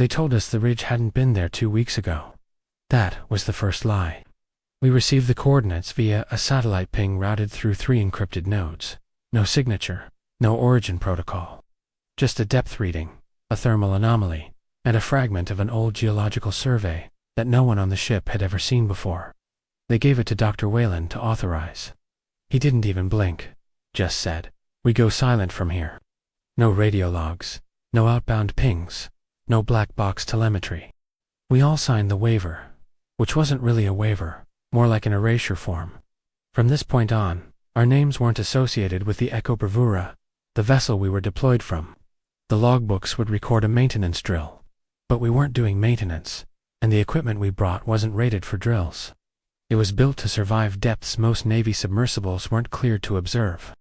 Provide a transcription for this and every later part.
They told us the ridge hadn't been there 2 weeks ago. That was the first lie. We received the coordinates via a satellite ping routed through 3 encrypted nodes. No signature, no origin protocol. Just a depth reading, a thermal anomaly, and a fragment of an old geological survey that no one on the ship had ever seen before. They gave it to Dr. Wayland to authorize. He didn't even blink, just said, "We go silent from here." No radio logs, no outbound pings, no black box telemetry. We all signed the waiver, which wasn't really a waiver, more like an erasure form. From this point on, our names weren't associated with the Echo Bravura, the vessel we were deployed from. The logbooks would record a maintenance drill, but we weren't doing maintenance, and the equipment we brought wasn't rated for drills. It was built to survive depths most Navy submersibles weren't cleared to observe.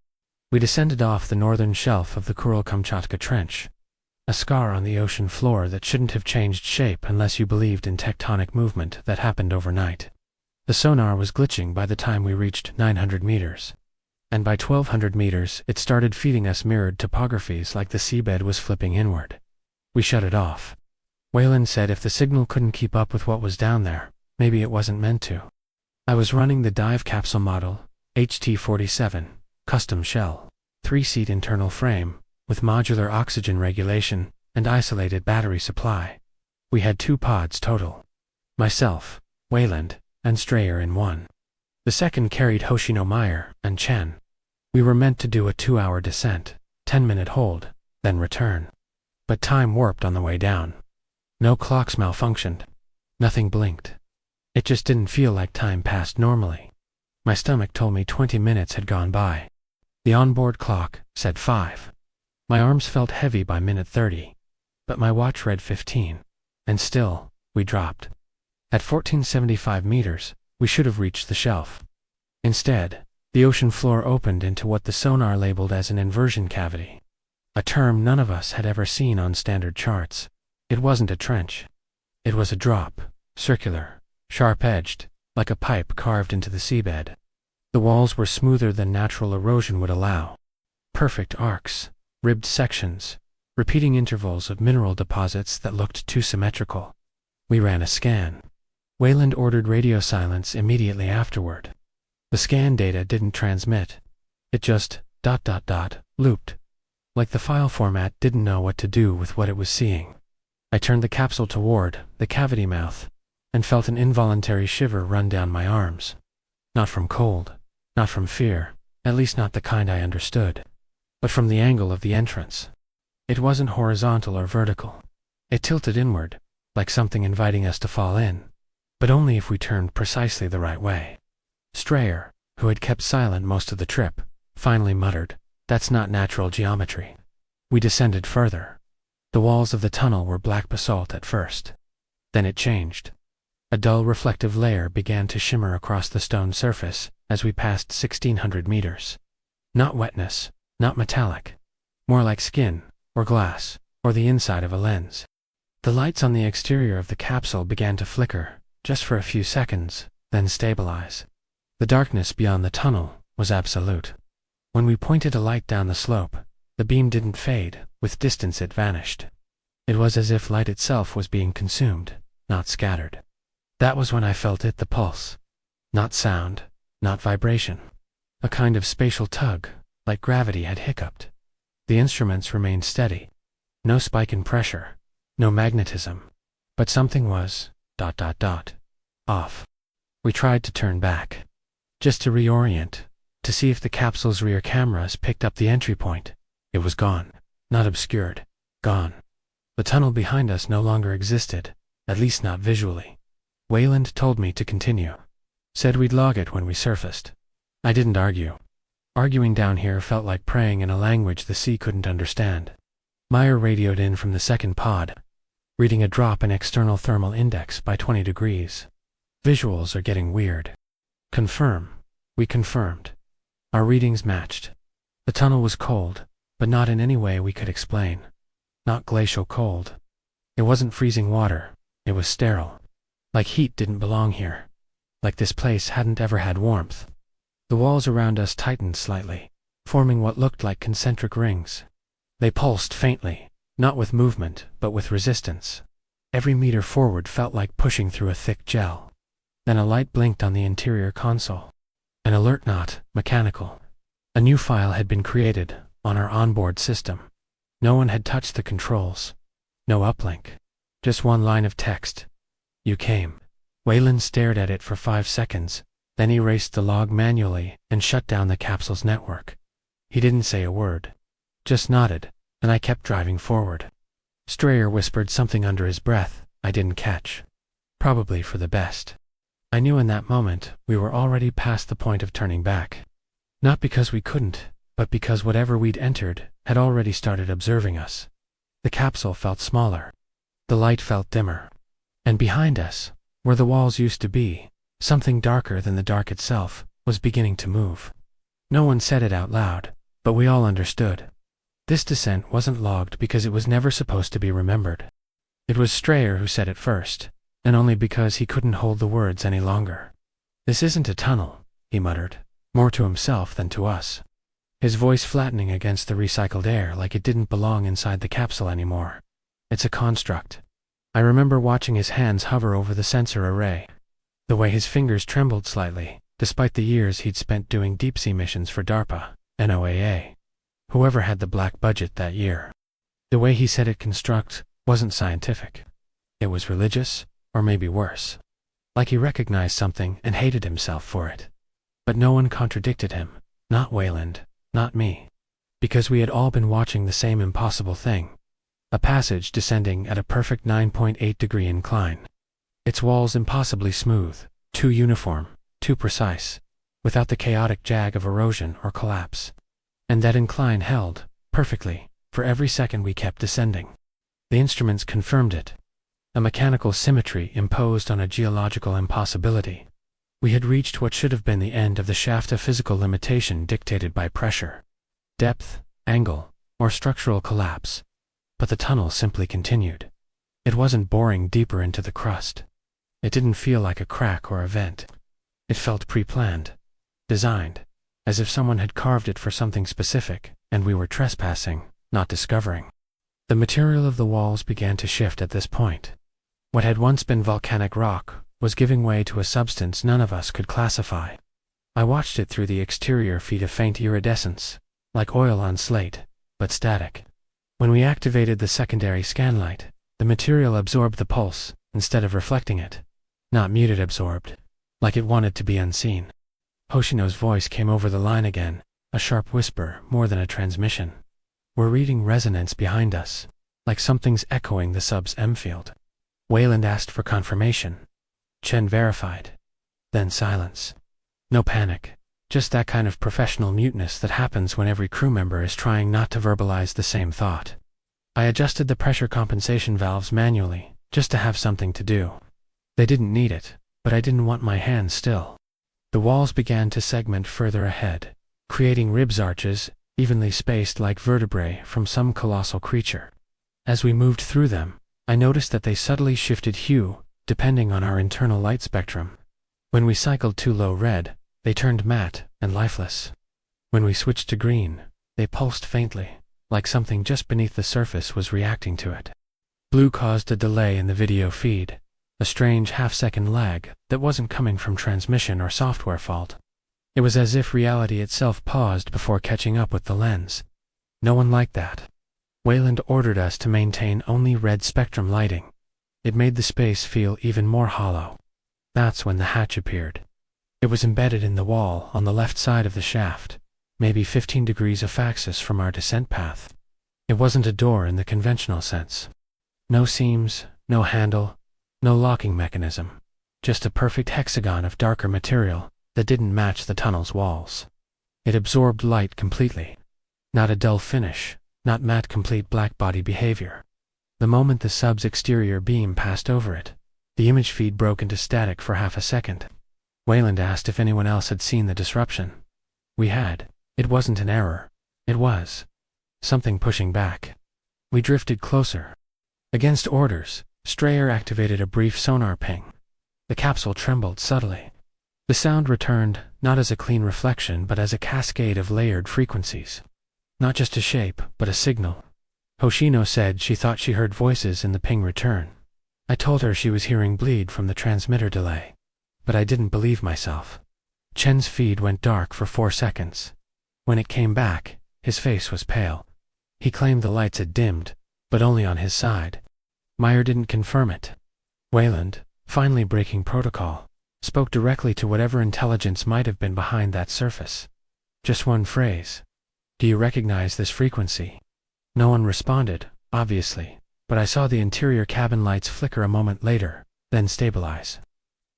We descended off the northern shelf of the Kuril-Kamchatka Trench, a scar on the ocean floor that shouldn't have changed shape unless you believed in tectonic movement that happened overnight. The sonar was glitching by the time we reached 900 meters, and by 1200 meters it started feeding us mirrored topographies like the seabed was flipping inward. We shut it off. Wayland said if the signal couldn't keep up with what was down there, maybe it wasn't meant to. I was running the dive capsule model, HT-47, custom shell, 3-seat internal frame, with modular oxygen regulation and isolated battery supply. We had 2 pods total. Myself, Wayland, and Strayer in one. The second carried Hoshino Meyer and Chen. We were meant to do a 2-hour descent, 10-minute hold, then return. But time warped on the way down. No clocks malfunctioned. Nothing blinked. It just didn't feel like time passed normally. My stomach told me 20 minutes had gone by. The onboard clock said 5. My arms felt heavy by minute 30, but my watch read 15, and still, we dropped. At 1475 meters, we should have reached the shelf. Instead, the ocean floor opened into what the sonar labeled as an inversion cavity, a term none of us had ever seen on standard charts. It wasn't a trench. It was a drop, circular, sharp-edged, like a pipe carved into the seabed. The walls were smoother than natural erosion would allow. Perfect arcs, ribbed sections, repeating intervals of mineral deposits that looked too symmetrical. We ran a scan. Wayland ordered radio silence immediately afterward. The scan data didn't transmit. It just ... looped. Like the file format didn't know what to do with what it was seeing. I turned the capsule toward the cavity mouth and felt an involuntary shiver run down my arms. Not from cold, not from fear, at least not the kind I understood, but from the angle of the entrance. It wasn't horizontal or vertical. It tilted inward, like something inviting us to fall in, but only if we turned precisely the right way. Strayer, who had kept silent most of the trip, finally muttered, "That's not natural geometry." We descended further. The walls of the tunnel were black basalt at first. Then it changed. A dull reflective layer began to shimmer across the stone surface as we passed 1600 meters. Not wetness, not metallic. More like skin, or glass, or the inside of a lens. The lights on the exterior of the capsule began to flicker, just for a few seconds, then stabilize. The darkness beyond the tunnel was absolute. When we pointed a light down the slope, the beam didn't fade, with distance it vanished. It was as if light itself was being consumed, not scattered. That was when I felt it, the pulse. Not sound, not vibration. A kind of spatial tug, like gravity had hiccuped. The instruments remained steady. No spike in pressure, no magnetism. But something was ... off. We tried to turn back. Just to reorient, to see if the capsule's rear cameras picked up the entry point. It was gone. Not obscured. Gone. The tunnel behind us no longer existed, at least not visually. Wayland told me to continue. Said we'd log it when we surfaced. I didn't argue. Arguing down here felt like praying in a language the sea couldn't understand. Meyer radioed in from the second pod, reading a drop in external thermal index by 20 degrees. Visuals are getting weird. Confirm. We confirmed. Our readings matched. The tunnel was cold, but not in any way we could explain. Not glacial cold. It wasn't freezing water. It was sterile. Like heat didn't belong here. Like this place hadn't ever had warmth. The walls around us tightened slightly, forming what looked like concentric rings. They pulsed faintly, not with movement, but with resistance. Every meter forward felt like pushing through a thick gel. Then a light blinked on the interior console. An alert, not mechanical. A new file had been created on our onboard system. No one had touched the controls. No uplink. Just one line of text. "You came." Wayland stared at it for 5 seconds, then erased the log manually and shut down the capsule's network. He didn't say a word. Just nodded, and I kept driving forward. Strayer whispered something under his breath I didn't catch. Probably for the best. I knew in that moment we were already past the point of turning back. Not because we couldn't, but because whatever we'd entered had already started observing us. The capsule felt smaller. The light felt dimmer. And behind us, where the walls used to be, something darker than the dark itself was beginning to move. No one said it out loud, but we all understood. This descent wasn't logged because it was never supposed to be remembered. It was Strayer who said it first, and only because he couldn't hold the words any longer. "This isn't a tunnel," he muttered, more to himself than to us. His voice flattening against the recycled air like it didn't belong inside the capsule anymore. "It's a construct." I remember watching his hands hover over the sensor array. The way his fingers trembled slightly, despite the years he'd spent doing deep-sea missions for DARPA, NOAA. Whoever had the black budget that year. The way he said it construct wasn't scientific. It was religious, or maybe worse. Like he recognized something and hated himself for it. But no one contradicted him, not Wayland, not me. Because we had all been watching the same impossible thing. A passage descending at a perfect 9.8-degree incline. Its walls impossibly smooth, too uniform, too precise, without the chaotic jag of erosion or collapse. And that incline held, perfectly, for every second we kept descending. The instruments confirmed it. A mechanical symmetry imposed on a geological impossibility. We had reached what should have been the end of the shaft, a physical limitation dictated by pressure, depth, angle, or structural collapse. But the tunnel simply continued. It wasn't boring deeper into the crust. It didn't feel like a crack or a vent. It felt pre-planned, designed, as if someone had carved it for something specific, and we were trespassing, not discovering. The material of the walls began to shift at this point. What had once been volcanic rock was giving way to a substance none of us could classify. I watched it through the exterior feed a faint iridescence, like oil on slate, but static. When we activated the secondary scan light, the material absorbed the pulse, instead of reflecting it. Not muted, absorbed, like it wanted to be unseen. Hoshino's voice came over the line again, a sharp whisper more than a transmission. "We're reading resonance behind us, like something's echoing the sub's M field." Wayland asked for confirmation. Chen verified. Then silence. No panic, just that kind of professional muteness that happens when every crew member is trying not to verbalize the same thought. I adjusted the pressure compensation valves manually, just to have something to do. They didn't need it, but I didn't want my hands still. The walls began to segment further ahead, creating ribs arches, evenly spaced like vertebrae from some colossal creature. As we moved through them, I noticed that they subtly shifted hue, depending on our internal light spectrum. When we cycled to low red, they turned matte and lifeless. When we switched to green, they pulsed faintly, like something just beneath the surface was reacting to it. Blue caused a delay in the video feed, a strange half-second lag that wasn't coming from transmission or software fault. It was as if reality itself paused before catching up with the lens. No one liked that. Wayland ordered us to maintain only red spectrum lighting. It made the space feel even more hollow. That's when the hatch appeared. It was embedded in the wall on the left side of the shaft, maybe 15 degrees of axis from our descent path. It wasn't a door in the conventional sense. No seams, no handle, no locking mechanism. Just a perfect hexagon of darker material that didn't match the tunnel's walls. It absorbed light completely. Not a dull finish, not matte complete blackbody behavior. The moment the sub's exterior beam passed over it, the image feed broke into static for half a second. Wayland asked if anyone else had seen the disruption. We had. It wasn't an error. It was something pushing back. We drifted closer. Against orders, Strayer activated a brief sonar ping. The capsule trembled subtly. The sound returned, not as a clean reflection but as a cascade of layered frequencies. Not just a shape, but a signal. Hoshino said she thought she heard voices in the ping return. I told her she was hearing bleed from the transmitter delay. But I didn't believe myself. Chen's feed went dark for 4 seconds. When it came back, his face was pale. He claimed the lights had dimmed, but only on his side. Meyer didn't confirm it. Wayland, finally breaking protocol, spoke directly to whatever intelligence might have been behind that surface. Just one phrase. "Do you recognize this frequency?" No one responded, obviously, but I saw the interior cabin lights flicker a moment later, then stabilize.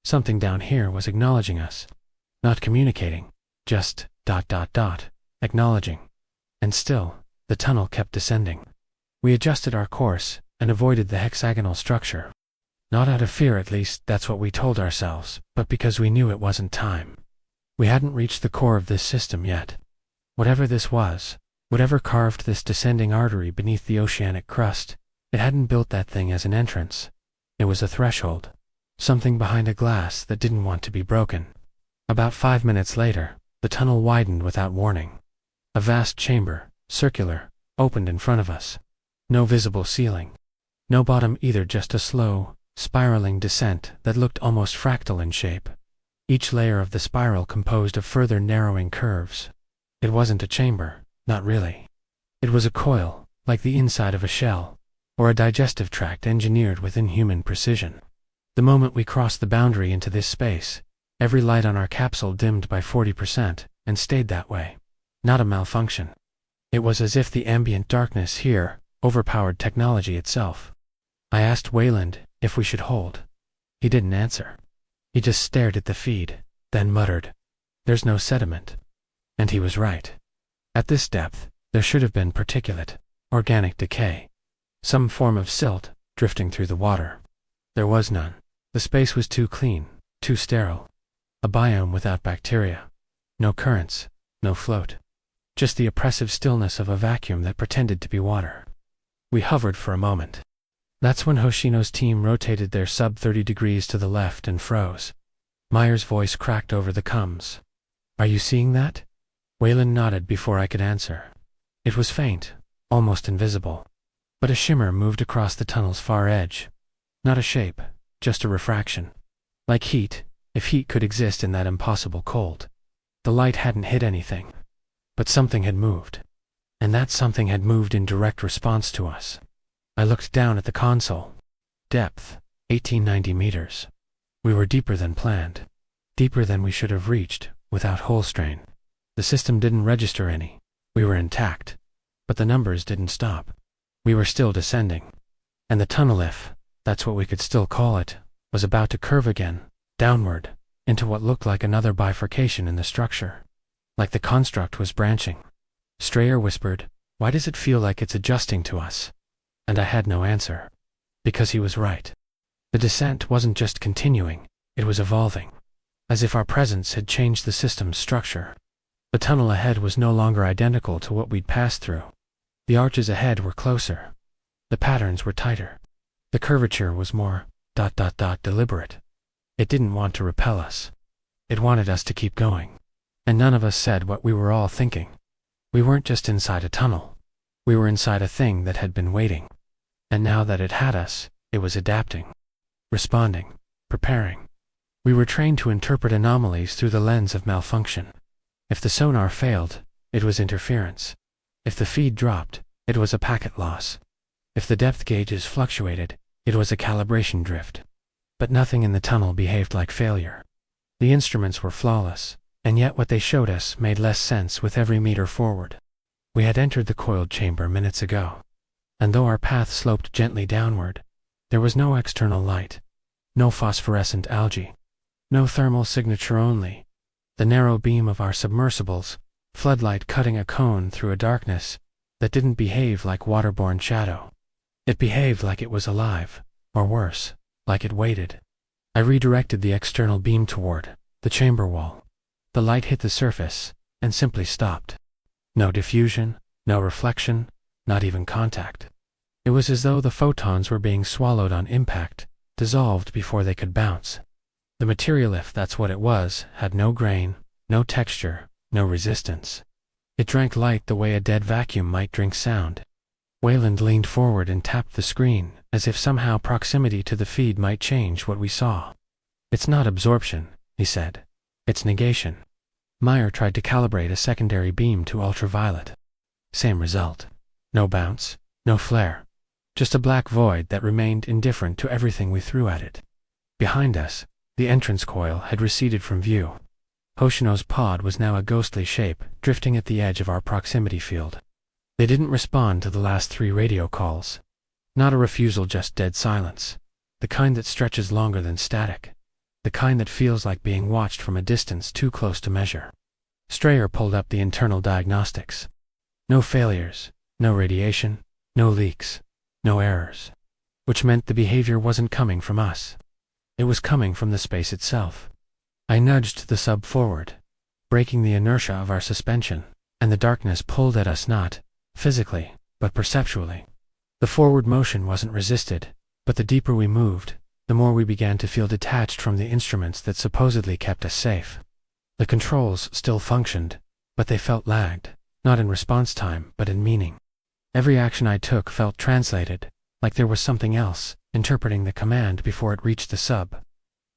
Something down here was acknowledging us. Not communicating, just ... acknowledging. And still, the tunnel kept descending. We adjusted our course and avoided the hexagonal structure. Not out of fear, at least, that's what we told ourselves, but because we knew it wasn't time. We hadn't reached the core of this system yet. Whatever this was, whatever carved this descending artery beneath the oceanic crust, it hadn't built that thing as an entrance. It was a threshold. Something behind a glass that didn't want to be broken. About 5 minutes later, the tunnel widened without warning. A vast chamber, circular, opened in front of us. No visible ceiling. No bottom either, just a slow, spiraling descent that looked almost fractal in shape. Each layer of the spiral composed of further narrowing curves. It wasn't a chamber, not really. It was a coil, like the inside of a shell, or a digestive tract engineered with inhuman precision. The moment we crossed the boundary into this space, every light on our capsule dimmed by 40% and stayed that way. Not a malfunction. It was as if the ambient darkness here overpowered technology itself. I asked Wayland if we should hold. He didn't answer. He just stared at the feed, then muttered, "There's no sediment." And he was right. At this depth, there should have been particulate, organic decay. Some form of silt drifting through the water. There was none. The space was too clean, too sterile. A biome without bacteria. No currents, no float. Just the oppressive stillness of a vacuum that pretended to be water. We hovered for a moment. That's when Hoshino's team rotated their sub 30 degrees to the left and froze. Meyer's voice cracked over the comms. "Are you seeing that?" Wayland nodded before I could answer. It was faint, almost invisible. But a shimmer moved across the tunnel's far edge. Not a shape, just a refraction. Like heat, if heat could exist in that impossible cold. The light hadn't hit anything. But something had moved. And that something had moved in direct response to us. I looked down at the console. Depth, 1890 meters. We were deeper than planned. Deeper than we should have reached, without hull strain. The system didn't register any. We were intact. But the numbers didn't stop. We were still descending. And the tunnel, if that's what we could still call it, was about to curve again, downward, into what looked like another bifurcation in the structure. Like the construct was branching. Strayer whispered, "Why does it feel like it's adjusting to us?" And I had no answer. Because he was right. The descent wasn't just continuing, it was evolving. As if our presence had changed the system's structure. The tunnel ahead was no longer identical to what we'd passed through. The arches ahead were closer. The patterns were tighter. The curvature was more ... deliberate. It didn't want to repel us. It wanted us to keep going. And none of us said what we were all thinking. We weren't just inside a tunnel. We were inside a thing that had been waiting. And now that it had us, it was adapting. Responding. Preparing. We were trained to interpret anomalies through the lens of malfunction. If the sonar failed, it was interference. If the feed dropped, it was a packet loss. If the depth gauges fluctuated, it was a calibration drift. But nothing in the tunnel behaved like failure. The instruments were flawless, and yet what they showed us made less sense with every meter forward. We had entered the coiled chamber minutes ago. And though our path sloped gently downward, there was no external light. No phosphorescent algae. No thermal signature only. The narrow beam of our submersibles, floodlight cutting a cone through a darkness that didn't behave like waterborne shadow. It behaved like it was alive, or worse, like it waited. I redirected the external beam toward the chamber wall. The light hit the surface, and simply stopped. No diffusion, no reflection, not even contact. It was as though the photons were being swallowed on impact, dissolved before they could bounce. The material, if that's what it was, had no grain, no texture, no resistance. It drank light the way a dead vacuum might drink sound. Wayland leaned forward and tapped the screen, as if somehow proximity to the feed might change what we saw. "It's not absorption," he said. "It's negation." Meyer tried to calibrate a secondary beam to ultraviolet. Same result. No bounce, no flare. Just a black void that remained indifferent to everything we threw at it. Behind us, the entrance coil had receded from view. Hoshino's pod was now a ghostly shape, drifting at the edge of our proximity field. They didn't respond to the last 3 radio calls. Not a refusal, just dead silence. The kind that stretches longer than static. The kind that feels like being watched from a distance too close to measure. Strayer pulled up the internal diagnostics. No failures, no radiation, no leaks, no errors. Which meant the behavior wasn't coming from us. It was coming from the space itself. I nudged the sub forward, breaking the inertia of our suspension, and the darkness pulled at us not physically, but perceptually. The forward motion wasn't resisted, but the deeper we moved, the more we began to feel detached from the instruments that supposedly kept us safe. The controls still functioned, but they felt lagged, not in response time, but in meaning. Every action I took felt translated, like there was something else, interpreting the command before it reached the sub.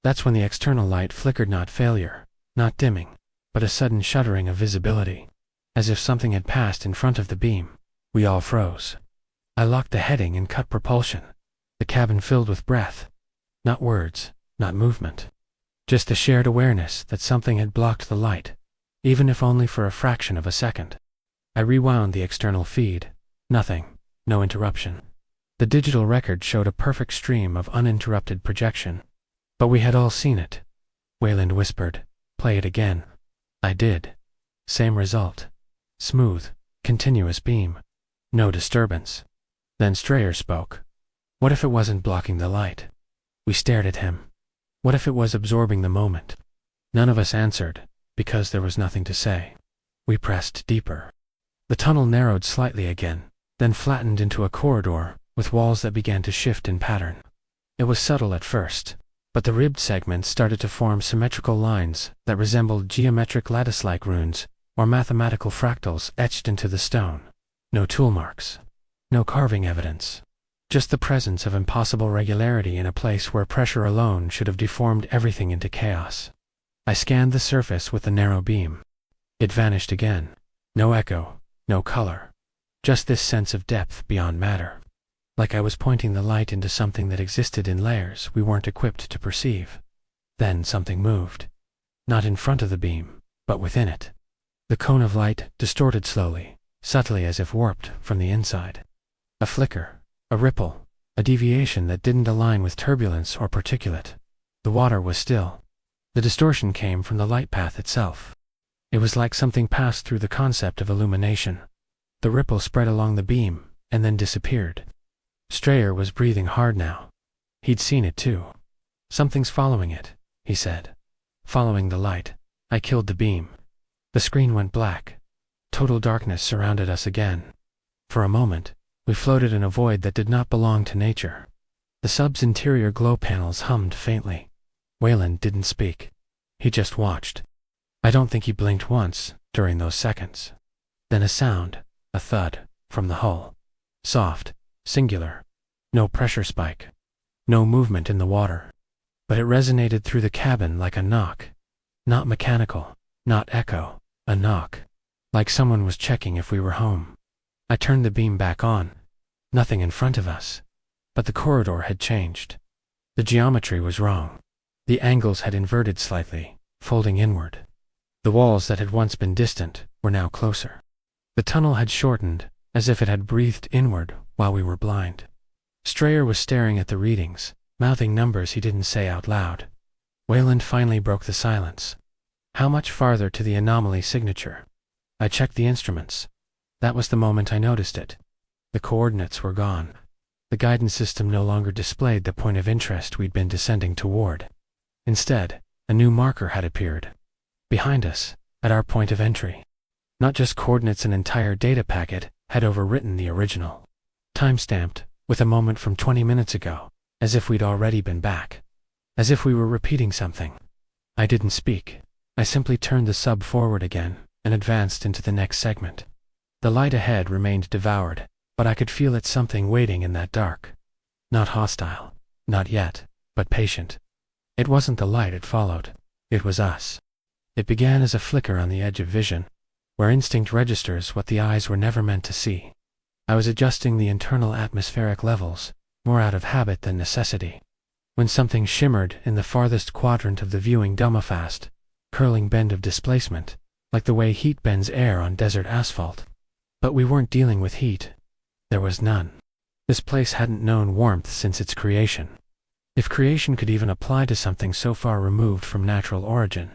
That's when the external light flickered, not failure, not dimming, but a sudden shuddering of visibility. As if something had passed in front of the beam. We all froze. I locked the heading and cut propulsion. The cabin filled with breath. Not words, not movement. Just the shared awareness that something had blocked the light, even if only for a fraction of a second. I rewound the external feed. Nothing. No interruption. The digital record showed a perfect stream of uninterrupted projection. But we had all seen it. Wayland whispered, "Play it again." I did. Same result. Smooth, continuous beam. No disturbance. Then Strayer spoke. What if it wasn't blocking the light? We stared at him. What if it was absorbing the moment? None of us answered, because there was nothing to say. We pressed deeper. The tunnel narrowed slightly again, then flattened into a corridor, with walls that began to shift in pattern. It was subtle at first, but the ribbed segments started to form symmetrical lines that resembled geometric lattice-like runes, or mathematical fractals etched into the stone. No tool marks. No carving evidence. Just the presence of impossible regularity in a place where pressure alone should have deformed everything into chaos. I scanned the surface with the narrow beam. It vanished again. No echo, no color. Just this sense of depth beyond matter. Like I was pointing the light into something that existed in layers we weren't equipped to perceive. Then something moved. Not in front of the beam, but within it. The cone of light distorted slowly, subtly as if warped from the inside. A flicker, a ripple, a deviation that didn't align with turbulence or particulate. The water was still. The distortion came from the light path itself. It was like something passed through the concept of illumination. The ripple spread along the beam, and then disappeared. Strayer was breathing hard now. He'd seen it too. "Something's following it," he said. "Following the light." I killed the beam. The screen went black. Total darkness surrounded us again. For a moment, we floated in a void that did not belong to nature. The sub's interior glow panels hummed faintly. Wayland didn't speak. He just watched. I don't think he blinked once during those seconds. Then a sound, a thud, from the hull. Soft, singular. No pressure spike. No movement in the water. But it resonated through the cabin like a knock. Not mechanical, not echo, a knock. Like someone was checking if we were home. I turned the beam back on. Nothing in front of us. But the corridor had changed. The geometry was wrong. The angles had inverted slightly, folding inward. The walls that had once been distant were now closer. The tunnel had shortened, as if it had breathed inward while we were blind. Strayer was staring at the readings, mouthing numbers he didn't say out loud. Wayland finally broke the silence. "How much farther to the anomaly signature?" I checked the instruments. That was the moment I noticed it. The coordinates were gone. The guidance system no longer displayed the point of interest we'd been descending toward. Instead, a new marker had appeared. Behind us, at our point of entry. Not just coordinates, an entire data packet had overwritten the original. Time-stamped, with a moment from 20 minutes ago, as if we'd already been back. As if we were repeating something. I didn't speak. I simply turned the sub forward again, and advanced into the next segment. The light ahead remained devoured, but I could feel it something waiting in that dark. Not hostile. Not yet, but patient. It wasn't the light it followed. It was us. It began as a flicker on the edge of vision, where instinct registers what the eyes were never meant to see. I was adjusting the internal atmospheric levels, more out of habit than necessity, when something shimmered in the farthest quadrant of the viewing dumafast, curling bend of displacement, like the way heat bends air on desert asphalt. But we weren't dealing with heat. There was none. This place hadn't known warmth since its creation. If creation could even apply to something so far removed from natural origin.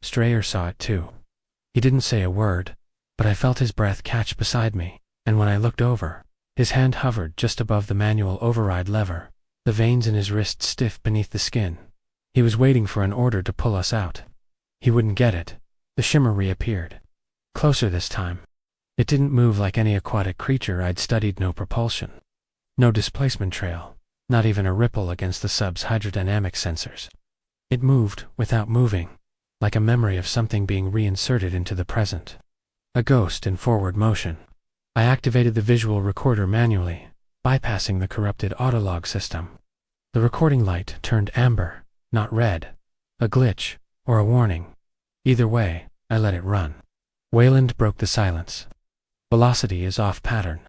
Strayer saw it too. He didn't say a word, but I felt his breath catch beside me, and when I looked over, his hand hovered just above the manual override lever, the veins in his wrist stiff beneath the skin. He was waiting for an order to pull us out. He wouldn't get it. The shimmer reappeared. Closer this time. It didn't move like any aquatic creature I'd studied. No propulsion. No displacement trail. Not even a ripple against the sub's hydrodynamic sensors. It moved without moving, like a memory of something being reinserted into the present. A ghost in forward motion. I activated the visual recorder manually, bypassing the corrupted autolog system. The recording light turned amber, not red. A glitch, or a warning. Either way, I let it run. Wayland broke the silence. Velocity is off pattern.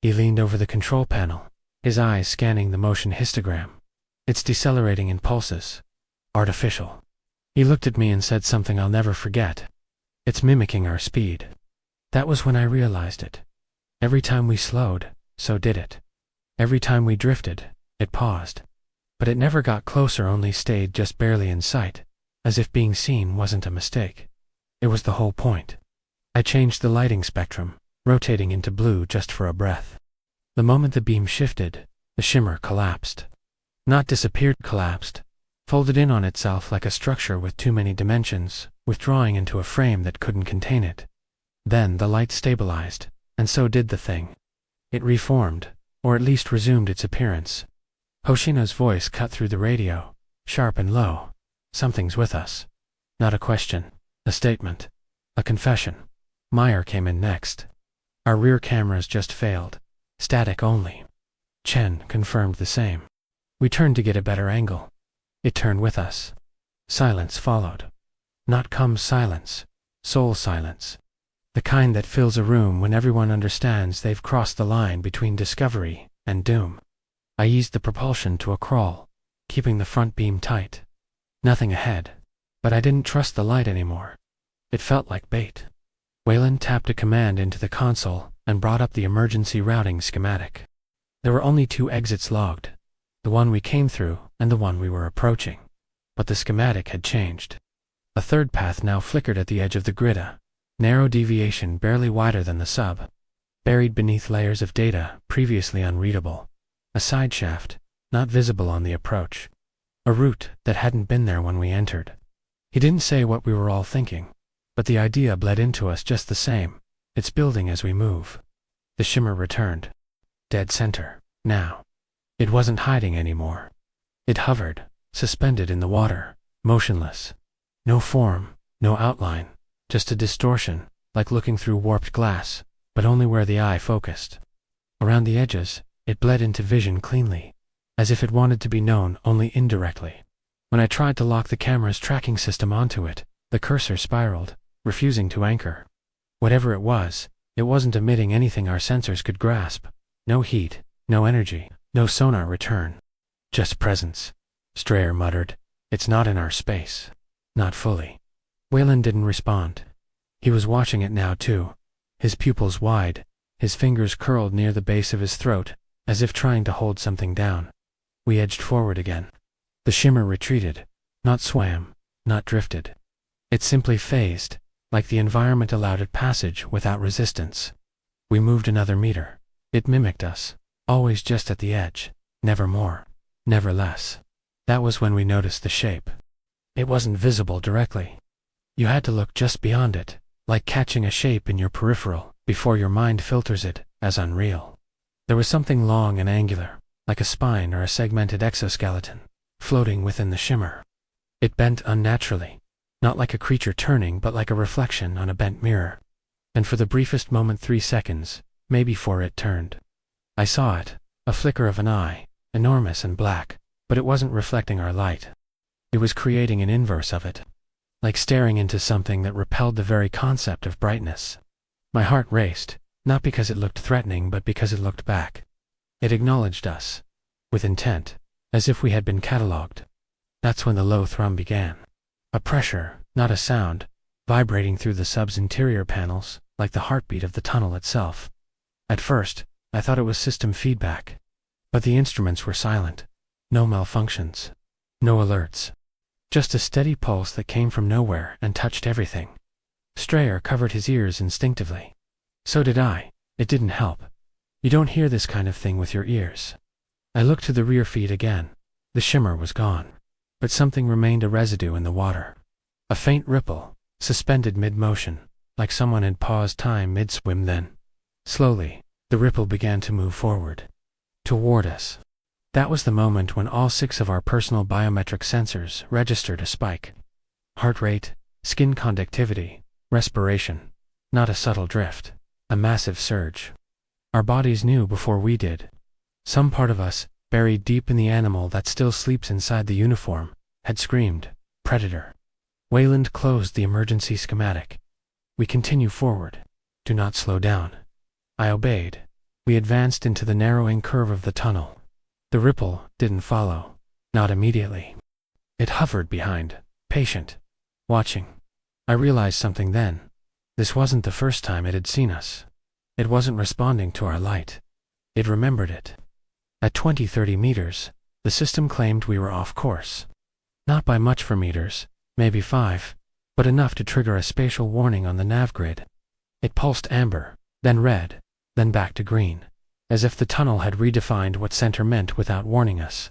He leaned over the control panel, his eyes scanning the motion histogram. It's decelerating in pulses. Artificial. He looked at me and said something I'll never forget. It's mimicking our speed. That was when I realized it. Every time we slowed, so did it. Every time we drifted, it paused. But it never got closer, only stayed just barely in sight, as if being seen wasn't a mistake. It was the whole point. I changed the lighting spectrum, rotating into blue just for a breath. The moment the beam shifted, the shimmer collapsed. Not disappeared, collapsed. Folded in on itself like a structure with too many dimensions, withdrawing into a frame that couldn't contain it. Then the light stabilized, and so did the thing. It reformed, or at least resumed its appearance. Hoshino's voice cut through the radio, sharp and low. Something's with us. Not a question, a statement, a confession. Meyer came in next. Our rear cameras just failed. Static only. Chen confirmed the same. We turned to get a better angle. It turned with us. Silence followed. Not calm silence, soul silence. The kind that fills a room when everyone understands they've crossed the line between discovery and doom. I eased the propulsion to a crawl, keeping the front beam tight. Nothing ahead, but I didn't trust the light anymore. It felt like bait. Wayland tapped a command into the console and brought up the emergency routing schematic. There were only 2 exits logged, the one we came through and the one we were approaching. But the schematic had changed. A third path now flickered at the edge of the grid, a narrow deviation barely wider than the sub, buried beneath layers of data previously unreadable. A side shaft, not visible on the approach. A route that hadn't been there when we entered. He didn't say what we were all thinking, but the idea bled into us just the same. It's building as we move. The shimmer returned. Dead center, now. It wasn't hiding anymore. It hovered, suspended in the water, motionless. No form, no outline, just a distortion, like looking through warped glass, but only where the eye focused. Around the edges, it bled into vision cleanly, as if it wanted to be known only indirectly. When I tried to lock the camera's tracking system onto it, the cursor spiraled, refusing to anchor. Whatever it wasn't emitting anything our sensors could grasp. No heat, no energy, no sonar return. Just presence. Strayer muttered, "It's not in our space. Not fully." Wayland didn't respond. He was watching it now too, his pupils wide, his fingers curled near the base of his throat, as if trying to hold something down. We edged forward again. The shimmer retreated, not swam, not drifted. It simply phased, like the environment allowed it passage without resistance. We moved another meter. It mimicked us, always just at the edge, never more, never less. That was when we noticed the shape. It wasn't visible directly. You had to look just beyond it, like catching a shape in your peripheral, before your mind filters it as unreal. There was something long and angular, like a spine or a segmented exoskeleton, floating within the shimmer. It bent unnaturally, not like a creature turning but like a reflection on a bent mirror. And for the briefest moment, 3 seconds, maybe 4, it turned. I saw it, a flicker of an eye, enormous and black, but it wasn't reflecting our light. It was creating an inverse of it, like staring into something that repelled the very concept of brightness. My heart raced, not because it looked threatening but because it looked back. It acknowledged us, with intent, as if we had been catalogued. That's when the low thrum began. A pressure, not a sound, vibrating through the sub's interior panels, like the heartbeat of the tunnel itself. At first, I thought it was system feedback. But the instruments were silent. No malfunctions. No alerts. Just a steady pulse that came from nowhere and touched everything. Strayer covered his ears instinctively. So did I. It didn't help. You don't hear this kind of thing with your ears. I looked to the rear feed again. The shimmer was gone. But something remained, a residue in the water. A faint ripple, suspended mid-motion, like someone had paused time mid-swim. Then, slowly, the ripple began to move forward. Toward us. That was the moment when all 6 of our personal biometric sensors registered a spike. Heart rate, skin conductivity, respiration. Not a subtle drift. A massive surge. Our bodies knew before we did. Some part of us, buried deep in the animal that still sleeps inside the uniform, had screamed, "Predator." Wayland closed the emergency schematic. "We continue forward. Do not slow down." I obeyed. We advanced into the narrowing curve of the tunnel. The ripple didn't follow. Not immediately. It hovered behind, patient, watching. I realized something then. This wasn't the first time it had seen us. It wasn't responding to our light. It remembered it. At 20-30 meters, the system claimed we were off course. Not by much for meters, maybe 5, but enough to trigger a spatial warning on the nav grid. It pulsed amber, then red, then back to green, as if the tunnel had redefined what center meant without warning us.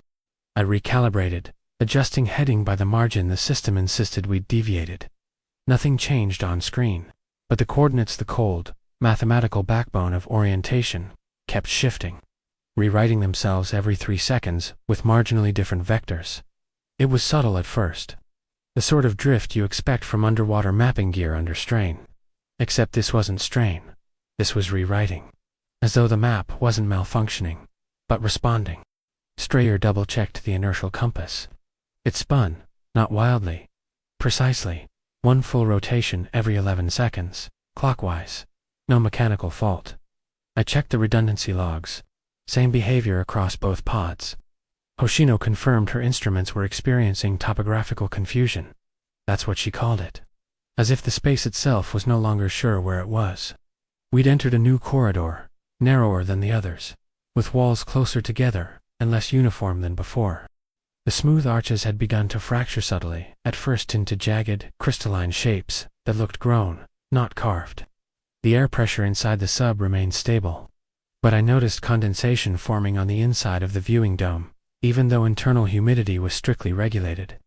I recalibrated, adjusting heading by the margin the system insisted we'd deviated. Nothing changed on screen, but the coordinates, the cold, mathematical backbone of orientation, kept shifting, rewriting themselves every 3 seconds with marginally different vectors. It was subtle at first. The sort of drift you expect from underwater mapping gear under strain. Except this wasn't strain. This was rewriting. As though the map wasn't malfunctioning, but responding. Strayer double-checked the inertial compass. It spun, not wildly. Precisely. 1 full rotation every 11 seconds, clockwise. No mechanical fault. I checked the redundancy logs. Same behavior across both pods. Hoshino confirmed her instruments were experiencing topographical confusion. That's what she called it. As if the space itself was no longer sure where it was. We'd entered a new corridor, narrower than the others, with walls closer together and less uniform than before. The smooth arches had begun to fracture subtly, at first into jagged, crystalline shapes that looked grown, not carved. The air pressure inside the sub remained stable. But I noticed condensation forming on the inside of the viewing dome, even though internal humidity was strictly regulated.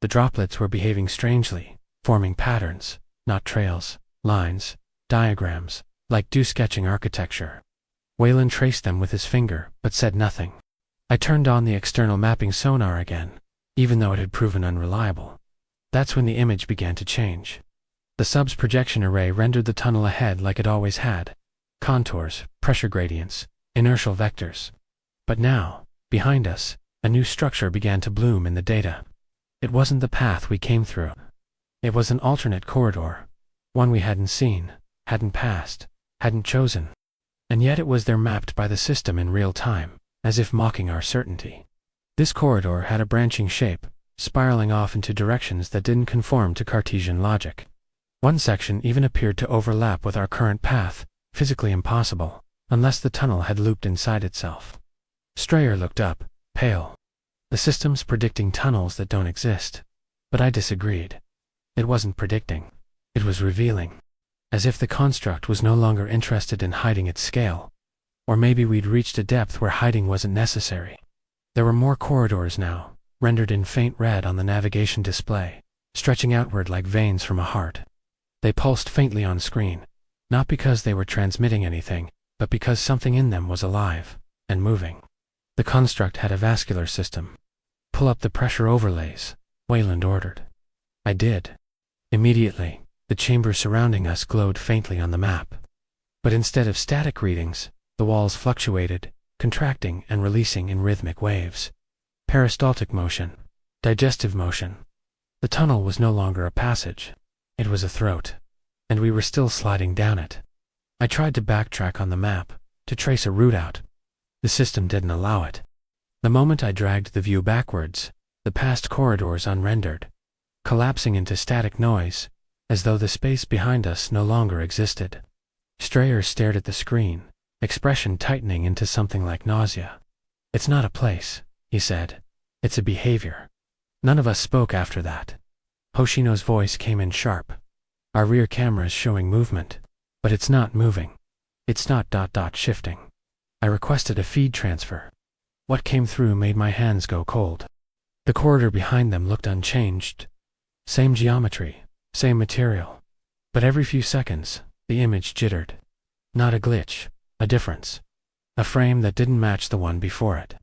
The droplets were behaving strangely, forming patterns, not trails, lines, diagrams, like do-sketching architecture. Wayland traced them with his finger, but said nothing. I turned on the external mapping sonar again, even though it had proven unreliable. That's when the image began to change. The sub's projection array rendered the tunnel ahead like it always had. Contours, pressure gradients, inertial vectors. But now, behind us, a new structure began to bloom in the data. It wasn't the path we came through. It was an alternate corridor. One we hadn't seen, hadn't passed, hadn't chosen. And yet it was there mapped by the system in real time, as if mocking our certainty. This corridor had a branching shape, spiraling off into directions that didn't conform to Cartesian logic. One section even appeared to overlap with our current path, physically impossible, unless the tunnel had looped inside itself. Strayer looked up, pale. The system's predicting tunnels that don't exist. But I disagreed. It wasn't predicting. It was revealing. As if the construct was no longer interested in hiding its scale. Or maybe we'd reached a depth where hiding wasn't necessary. There were more corridors now, rendered in faint red on the navigation display, stretching outward like veins from a heart. They pulsed faintly on screen, not because they were transmitting anything, but because something in them was alive and moving. The construct had a vascular system. "Pull up the pressure overlays," Wayland ordered. I did. Immediately, the chamber surrounding us glowed faintly on the map. But instead of static readings, the walls fluctuated, contracting and releasing in rhythmic waves. Peristaltic motion, digestive motion. The tunnel was no longer a passage. It was a throat. And we were still sliding down it. I tried to backtrack on the map, to trace a route out. The system didn't allow it. The moment I dragged the view backwards, the past corridors unrendered, collapsing into static noise, as though the space behind us no longer existed. Strayer stared at the screen, expression tightening into something like nausea. "It's not a place," he said. "It's a behavior." None of us spoke after that. Hoshino's voice came in sharp. "Our rear camera's showing movement, but it's not moving. It's not ... shifting." I requested a feed transfer. What came through made my hands go cold. The corridor behind them looked unchanged. Same geometry, same material. But every few seconds, the image jittered. Not a glitch, a difference. A frame that didn't match the one before it.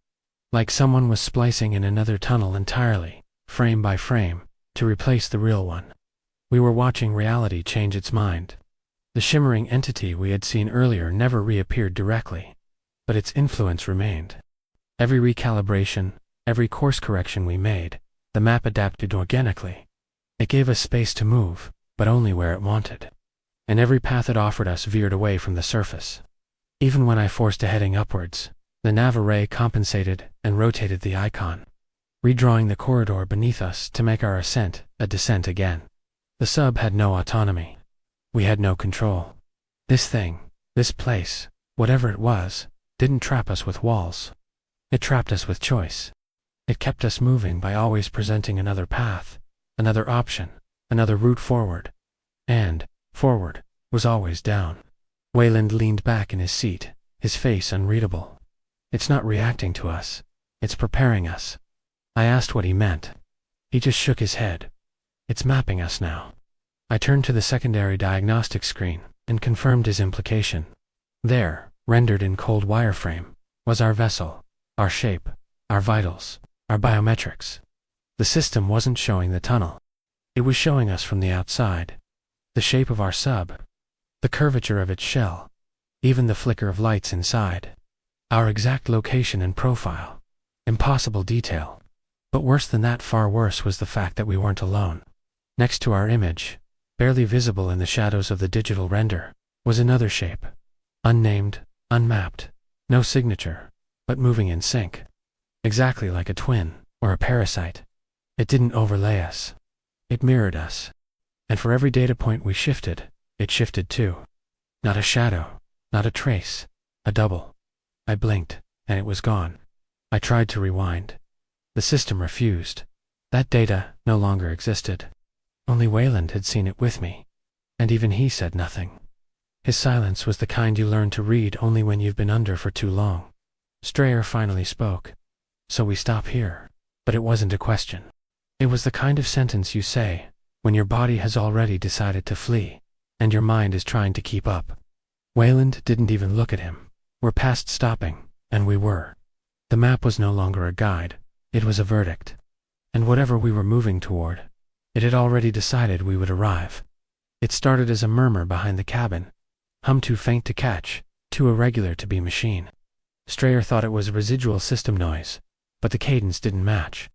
Like someone was splicing in another tunnel entirely, frame by frame, to replace the real one. We were watching reality change its mind. The shimmering entity we had seen earlier never reappeared directly, but its influence remained. Every recalibration, every course correction we made, the map adapted organically. It gave us space to move, but only where it wanted. And every path it offered us veered away from the surface. Even when I forced a heading upwards, the nav array compensated and rotated the icon, redrawing the corridor beneath us to make our ascent a descent again. The sub had no autonomy. We had no control. This thing, this place, whatever it was, didn't trap us with walls. It trapped us with choice. It kept us moving by always presenting another path, another option, another route forward. And forward was always down. Wayland leaned back in his seat, his face unreadable. "It's not reacting to us. It's preparing us." I asked what he meant. He just shook his head. "It's mapping us now." I turned to the secondary diagnostic screen and confirmed his implication. There, rendered in cold wireframe, was our vessel, our shape, our vitals, our biometrics. The system wasn't showing the tunnel. It was showing us from the outside. The shape of our sub, the curvature of its shell, even the flicker of lights inside. Our exact location and profile. Impossible detail. But worse than that, far worse, was the fact that we weren't alone. Next to our image, barely visible in the shadows of the digital render, was another shape. Unnamed, unmapped, no signature, but moving in sync. Exactly like a twin, or a parasite. It didn't overlay us. It mirrored us. And for every data point we shifted, it shifted too. Not a shadow, not a trace, a double. I blinked, and it was gone. I tried to rewind. The system refused. That data no longer existed. Only Wayland had seen it with me. And even he said nothing. His silence was the kind you learn to read only when you've been under for too long. Strayer finally spoke. "So we stop here." But it wasn't a question. It was the kind of sentence you say when your body has already decided to flee, and your mind is trying to keep up. Wayland didn't even look at him. We're past stopping, and we were. The map was no longer a guide, it was a verdict. And whatever we were moving toward, it had already decided we would arrive. It started as a murmur behind the cabin, hum too faint to catch, too irregular to be machine. Strayer thought it was residual system noise, but the cadence didn't match.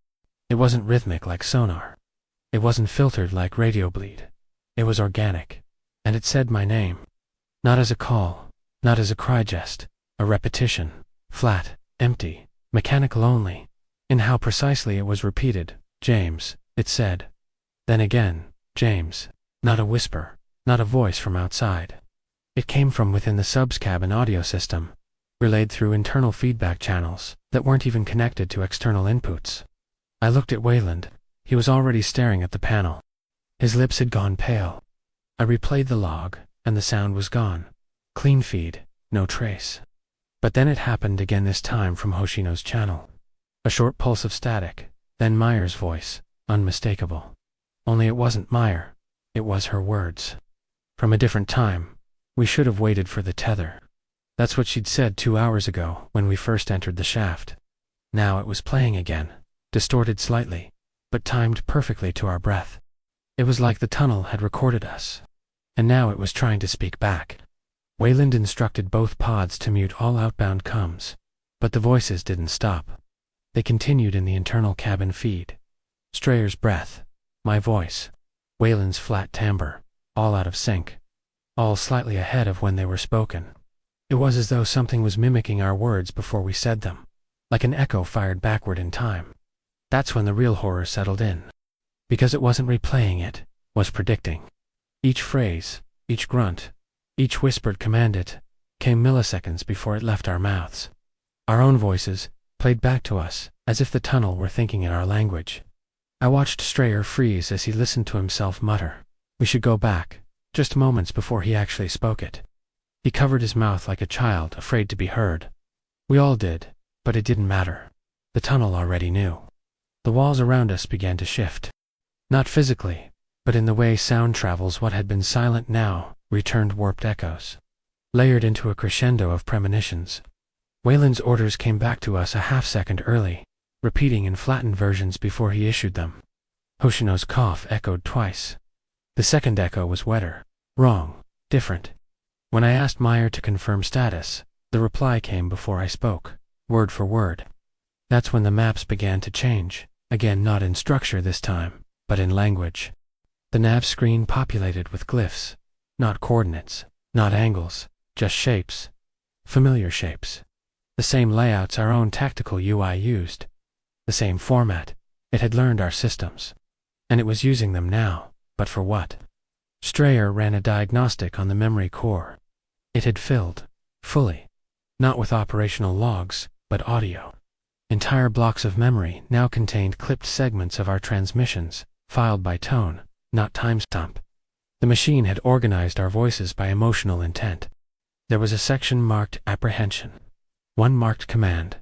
It wasn't rhythmic like sonar. It wasn't filtered like radio bleed. It was organic, and it said my name. Not as a call, not as a cry jest, a repetition, flat, empty, mechanical only. In how precisely it was repeated, "James," it said. Then again, "James," not a whisper, not a voice from outside. It came from within the sub's cabin audio system, relayed through internal feedback channels that weren't even connected to external inputs. I looked at Wayland. He was already staring at the panel. His lips had gone pale. I replayed the log, and the sound was gone. Clean feed, no trace. But then it happened again, this time from Hoshino's channel. A short pulse of static, then Meyer's voice, unmistakable. Only it wasn't Meyer, it was her words. From a different time. We should have waited for the tether. That's what she'd said 2 hours ago when we first entered the shaft. Now it was playing again, distorted slightly, but timed perfectly to our breath. It was like the tunnel had recorded us. And now it was trying to speak back. Wayland instructed both pods to mute all outbound comms. But the voices didn't stop. They continued in the internal cabin feed. Strayer's breath, my voice, Wayland's flat timbre, all out of sync, all slightly ahead of when they were spoken. It was as though something was mimicking our words before we said them, like an echo fired backward in time. That's when the real horror settled in. Because it wasn't replaying it, was predicting. Each phrase, each grunt, each whispered command it came milliseconds before it left our mouths. Our own voices played back to us as if the tunnel were thinking in our language. I watched Strayer freeze as he listened to himself mutter, "We should go back," just moments before he actually spoke it. He covered his mouth like a child afraid to be heard. We all did, but it didn't matter. The tunnel already knew. The walls around us began to shift. Not physically, but in the way sound travels. What had been silent now returned warped echoes, layered into a crescendo of premonitions. Wayland's orders came back to us a half-second early, repeating in flattened versions before he issued them. Hoshino's cough echoed twice. The second echo was wetter, wrong, different. When I asked Meyer to confirm status, the reply came before I spoke, word for word. That's when the maps began to change, again not in structure this time, but in language. The nav screen populated with glyphs, not coordinates, not angles, just shapes. Familiar shapes. The same layouts our own tactical UI used. The same format. It had learned our systems. And it was using them now, but for what? Strayer ran a diagnostic on the memory core. It had filled, fully. Not with operational logs, but audio. Entire blocks of memory now contained clipped segments of our transmissions, filed by tone, not timestamp. The machine had organized our voices by emotional intent. There was a section marked apprehension, one marked command,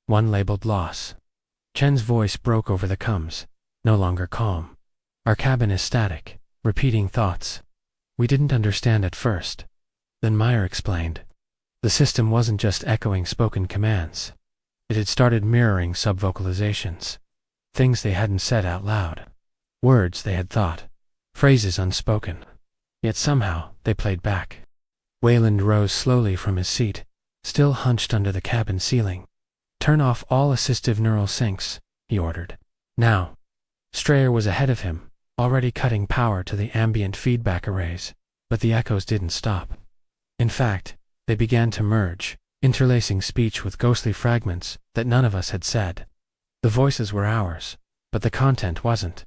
one labeled loss. Chen's voice broke over the coms, no longer calm. Our cabin is static, repeating thoughts. We didn't understand at first. Then Meyer explained. The system wasn't just echoing spoken commands. It had started mirroring subvocalizations. Things they hadn't said out loud. Words they had thought. Phrases unspoken. Yet somehow they played back. Wayland rose slowly from his seat, still hunched under the cabin ceiling. "Turn off all assistive neural syncs," he ordered. Now. Strayer was ahead of him, already cutting power to the ambient feedback arrays, but the echoes didn't stop. In fact, they began to merge, interlacing speech with ghostly fragments that none of us had said. The voices were ours, but the content wasn't.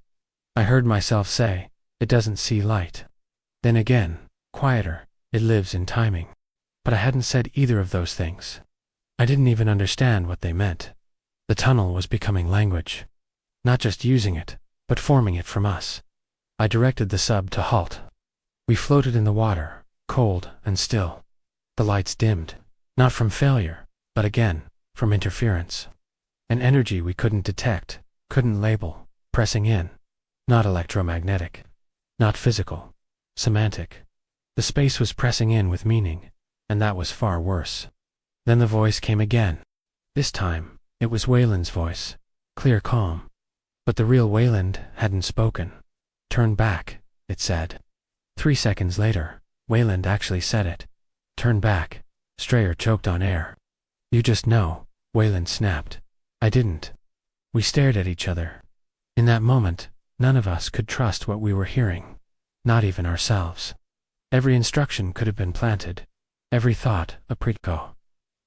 I heard myself say, "It doesn't see light." Then again, quieter, "It lives in timing." But I hadn't said either of those things. I didn't even understand what they meant. The tunnel was becoming language. Not just using it, but forming it from us. I directed the sub to halt. We floated in the water, cold and still. The lights dimmed, not from failure, but again, from interference. An energy we couldn't detect, couldn't label, pressing in. Not electromagnetic. Not physical. Semantic. The space was pressing in with meaning, and that was far worse. Then the voice came again. This time, it was Wayland's voice, clear calm. But the real Wayland hadn't spoken. "Turn back," it said. 3 seconds later, Wayland actually said it. "Turn back." Strayer choked on air. "You just know," Wayland snapped. I didn't. We stared at each other. In that moment, none of us could trust what we were hearing. Not even ourselves. Every instruction could have been planted. Every thought a preco.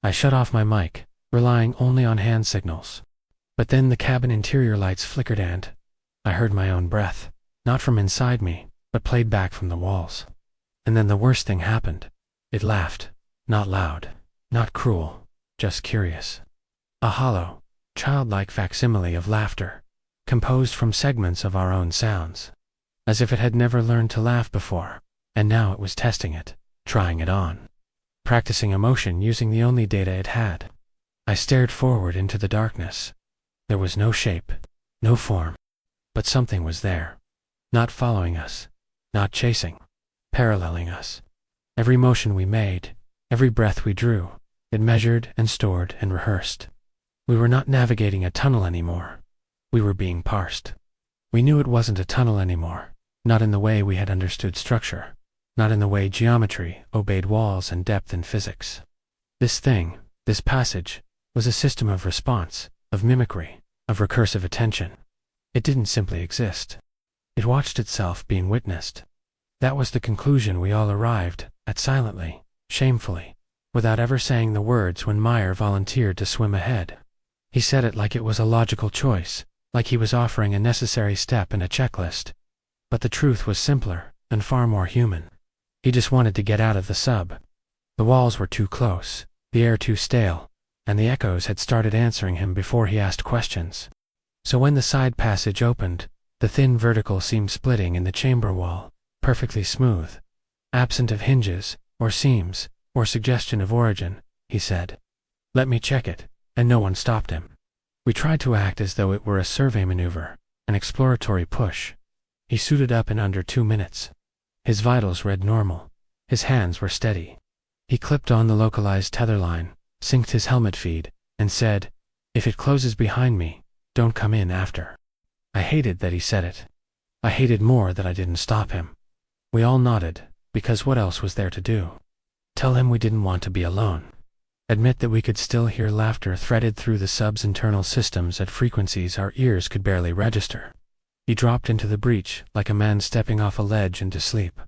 I shut off my mic, relying only on hand signals. But then the cabin interior lights flickered and I heard my own breath, not from inside me, but played back from the walls. And then the worst thing happened. It laughed. Not loud, not cruel, just curious. A hollow, childlike facsimile of laughter, composed from segments of our own sounds. As if it had never learned to laugh before, and now it was testing it, trying it on. Practicing emotion using the only data it had. I stared forward into the darkness. There was no shape, no form, but something was there. Not following us, not chasing, paralleling us. Every motion we made, every breath we drew, it measured and stored and rehearsed. We were not navigating a tunnel anymore. We were being parsed. We knew it wasn't a tunnel anymore, not in the way we had understood structure, not in the way geometry obeyed walls and depth in physics. This thing, this passage, was a system of response, of mimicry, of recursive attention. It didn't simply exist. It watched itself being witnessed. That was the conclusion we all arrived at silently, shamefully, without ever saying the words when Meyer volunteered to swim ahead. He said it like it was a logical choice, like he was offering a necessary step in a checklist. But the truth was simpler, and far more human. He just wanted to get out of the sub. The walls were too close, the air too stale, and the echoes had started answering him before he asked questions. So when the side passage opened, the thin vertical seam splitting in the chamber wall, perfectly smooth, absent of hinges, or seams, or suggestion of origin, he said, "Let me check it," and no one stopped him. We tried to act as though it were a survey maneuver, an exploratory push. He suited up in under 2 minutes. His vitals read normal. His hands were steady. He clipped on the localized tether line, synced his helmet feed, and said, "If it closes behind me, don't come in after." I hated that he said it. I hated more that I didn't stop him. We all nodded, because what else was there to do? Tell him we didn't want to be alone. Admit that we could still hear laughter threaded through the sub's internal systems at frequencies our ears could barely register. He dropped into the breach like a man stepping off a ledge into sleep.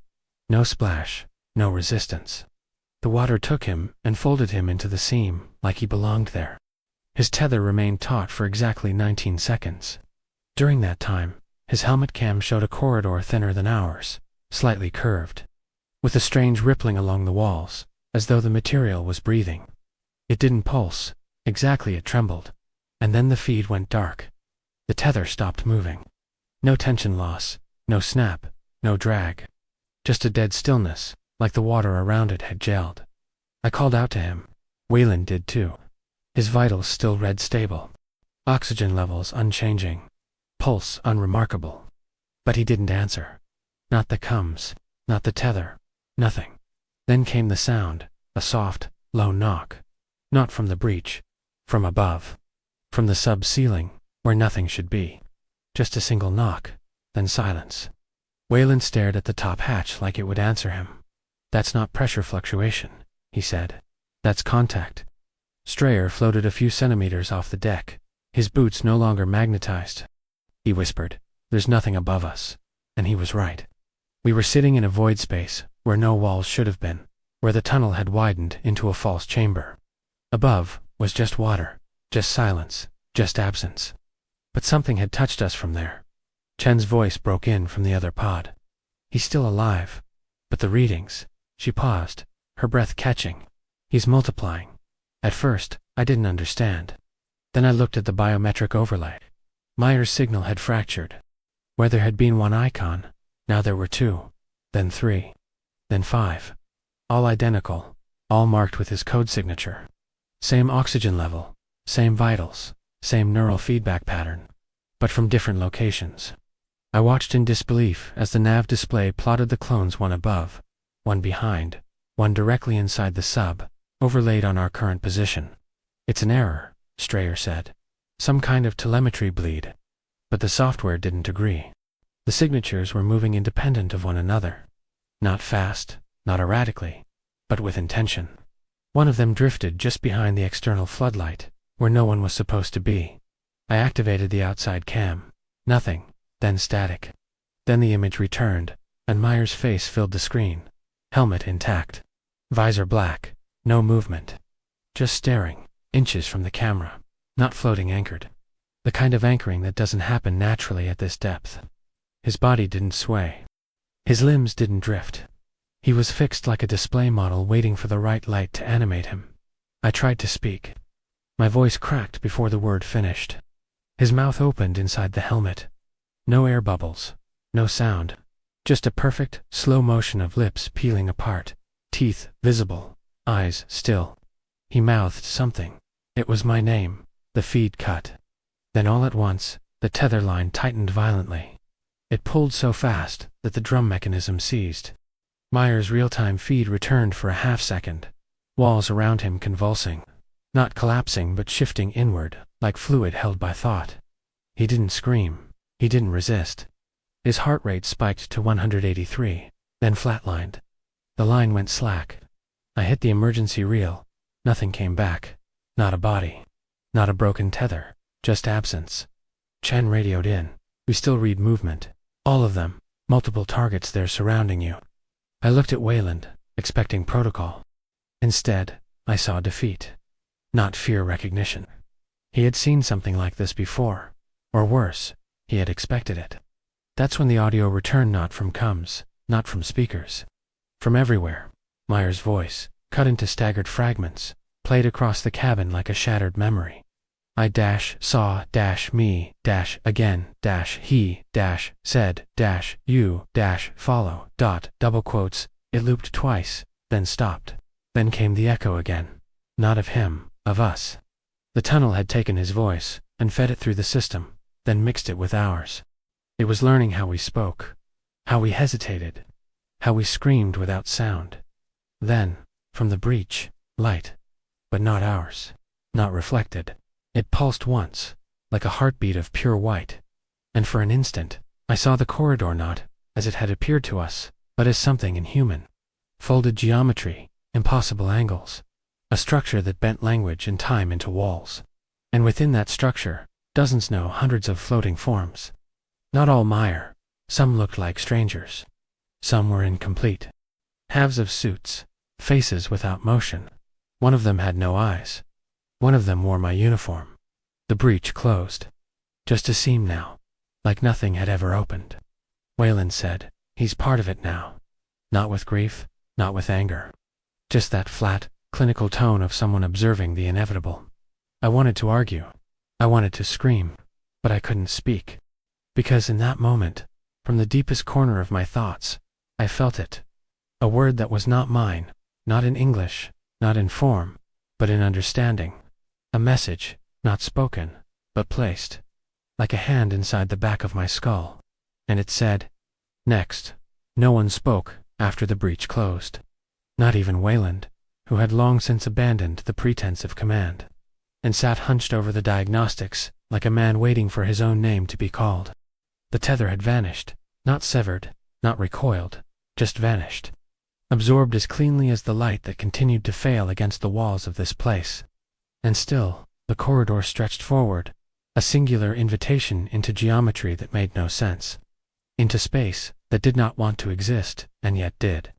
No splash, no resistance. The water took him and folded him into the seam like he belonged there. His tether remained taut for exactly 19 seconds. During that time, his helmet cam showed a corridor thinner than ours, slightly curved, with a strange rippling along the walls, as though the material was breathing. It didn't pulse, exactly it trembled, and then the feed went dark. The tether stopped moving. No tension loss, no snap, no drag. Just a dead stillness, like the water around it had gelled. I called out to him. Wayland did too. His vitals still read stable. Oxygen levels unchanging. Pulse unremarkable. But he didn't answer. Not the comes, not the tether, nothing. Then came the sound, a soft, low knock. Not from the breach, from above. From the sub-ceiling, where nothing should be. Just a single knock, then silence. Wayland stared at the top hatch like it would answer him. "That's not pressure fluctuation," he said. "That's contact." Strayer floated a few centimeters off the deck, his boots no longer magnetized. He whispered, "There's nothing above us." And he was right. We were sitting in a void space, where no walls should have been, where the tunnel had widened into a false chamber. Above was just water, just silence, just absence. But something had touched us from there. Chen's voice broke in from the other pod. "He's still alive. But the readings..." She paused, her breath catching. "He's multiplying." At first, I didn't understand. Then I looked at the biometric overlay. Meyer's signal had fractured. Where there had been one icon, now there were 2, then 3, then 5. All identical, all marked with his code signature. Same oxygen level, same vitals, same neural feedback pattern, but from different locations. I watched in disbelief as the nav display plotted the clones one above, one behind, one directly inside the sub, overlaid on our current position. "It's an error," Strayer said. "Some kind of telemetry bleed." But the software didn't agree. The signatures were moving independent of one another. Not fast, not erratically, but with intention. One of them drifted just behind the external floodlight, where no one was supposed to be. I activated the outside cam. Nothing, then static. Then the image returned, and Meyer's face filled the screen. Helmet intact. Visor black, no movement. Just staring, inches from the camera, not floating anchored. The kind of anchoring that doesn't happen naturally at this depth. His body didn't sway. His limbs didn't drift. He was fixed like a display model waiting for the right light to animate him. I tried to speak. My voice cracked before the word finished. His mouth opened inside the helmet. No air bubbles, no sound. Just a perfect, slow motion of lips peeling apart, teeth visible, eyes still. He mouthed something. It was my name. The feed cut. Then all at once, the tether line tightened violently. It pulled so fast that the drum mechanism seized. Meyer's real-time feed returned for a half-second. Walls around him convulsing. Not collapsing but shifting inward, like fluid held by thought. He didn't scream. He didn't resist. His heart rate spiked to 183, then flatlined. The line went slack. I hit the emergency reel. Nothing came back. Not a body. Not a broken tether, just absence. Chen radioed in. We still read movement. All of them. Multiple targets there surrounding you. I looked at Wayland, expecting protocol. Instead, I saw defeat. Not fear recognition. He had seen something like this before. Or worse, he had expected it. That's when the audio returned, not from comms, not from speakers. From everywhere. Myers' voice, cut into staggered fragments, played across the cabin like a shattered memory. I saw me again he said you follow double quotes. It looped twice, then stopped. Then came the echo again. Not of him, of us. The tunnel had taken his voice and fed it through the system, then mixed it with ours. It was learning how we spoke, how we hesitated, how we screamed without sound. Then, from the breach, light. But not ours. Not reflected. It pulsed once, like a heartbeat of pure white. And for an instant, I saw the corridor not as it had appeared to us, but as something inhuman. Folded geometry, impossible angles. A structure that bent language and time into walls. And within that structure, dozens, no, hundreds of floating forms. Not all Meyer. Some looked like strangers. Some were incomplete. Halves of suits, faces without motion. One of them had no eyes. One of them wore my uniform. The breach closed. Just a seam now, like nothing had ever opened. Wayland said, he's part of it now. Not with grief, not with anger. Just that flat, clinical tone of someone observing the inevitable. I wanted to argue. I wanted to scream, but I couldn't speak. Because in that moment, from the deepest corner of my thoughts, I felt it. A word that was not mine, not in English, not in form, but in understanding. A message, not spoken, but placed, like a hand inside the back of my skull. And it said, next. No one spoke after the breach closed. Not even Wayland, who had long since abandoned the pretense of command, and sat hunched over the diagnostics like a man waiting for his own name to be called. The tether had vanished, not severed, not recoiled, just vanished. Absorbed as cleanly as the light that continued to fail against the walls of this place. And still, the corridor stretched forward, a singular invitation into geometry that made no sense. Into space that did not want to exist, and yet did.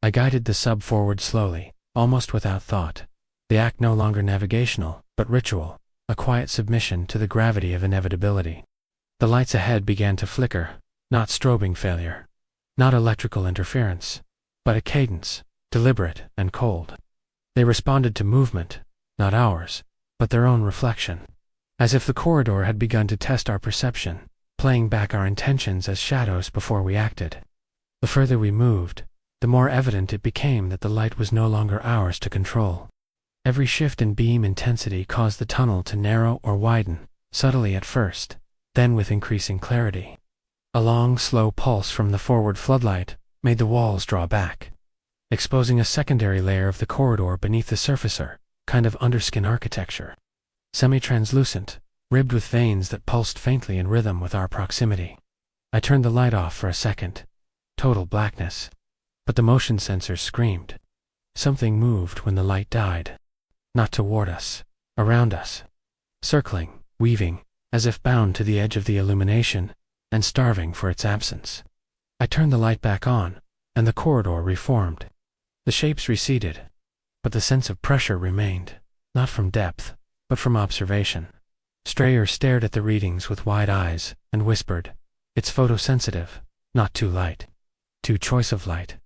I guided the sub forward slowly, almost without thought. The act no longer navigational, but ritual, a quiet submission to the gravity of inevitability. The lights ahead began to flicker, not strobing failure, not electrical interference, but a cadence, deliberate and cold. They responded to movement, not ours, but their own reflection. As if the corridor had begun to test our perception, playing back our intentions as shadows before we acted. The further we moved, the more evident it became that the light was no longer ours to control. Every shift in beam intensity caused the tunnel to narrow or widen, subtly at first, then with increasing clarity. A long, slow pulse from the forward floodlight made the walls draw back, exposing a secondary layer of the corridor beneath the surfacer, kind of underskin architecture. Semi-translucent, ribbed with veins that pulsed faintly in rhythm with our proximity. I turned the light off for a second. Total blackness. But the motion sensors screamed. Something moved when the light died. Not toward us, around us. Circling, weaving, as if bound to the edge of the illumination, and starving for its absence. I turned the light back on, and the corridor reformed. The shapes receded, but the sense of pressure remained, not from depth, but from observation. Strayer stared at the readings with wide eyes, and whispered, "It's photosensitive, not too light. Too choice of light."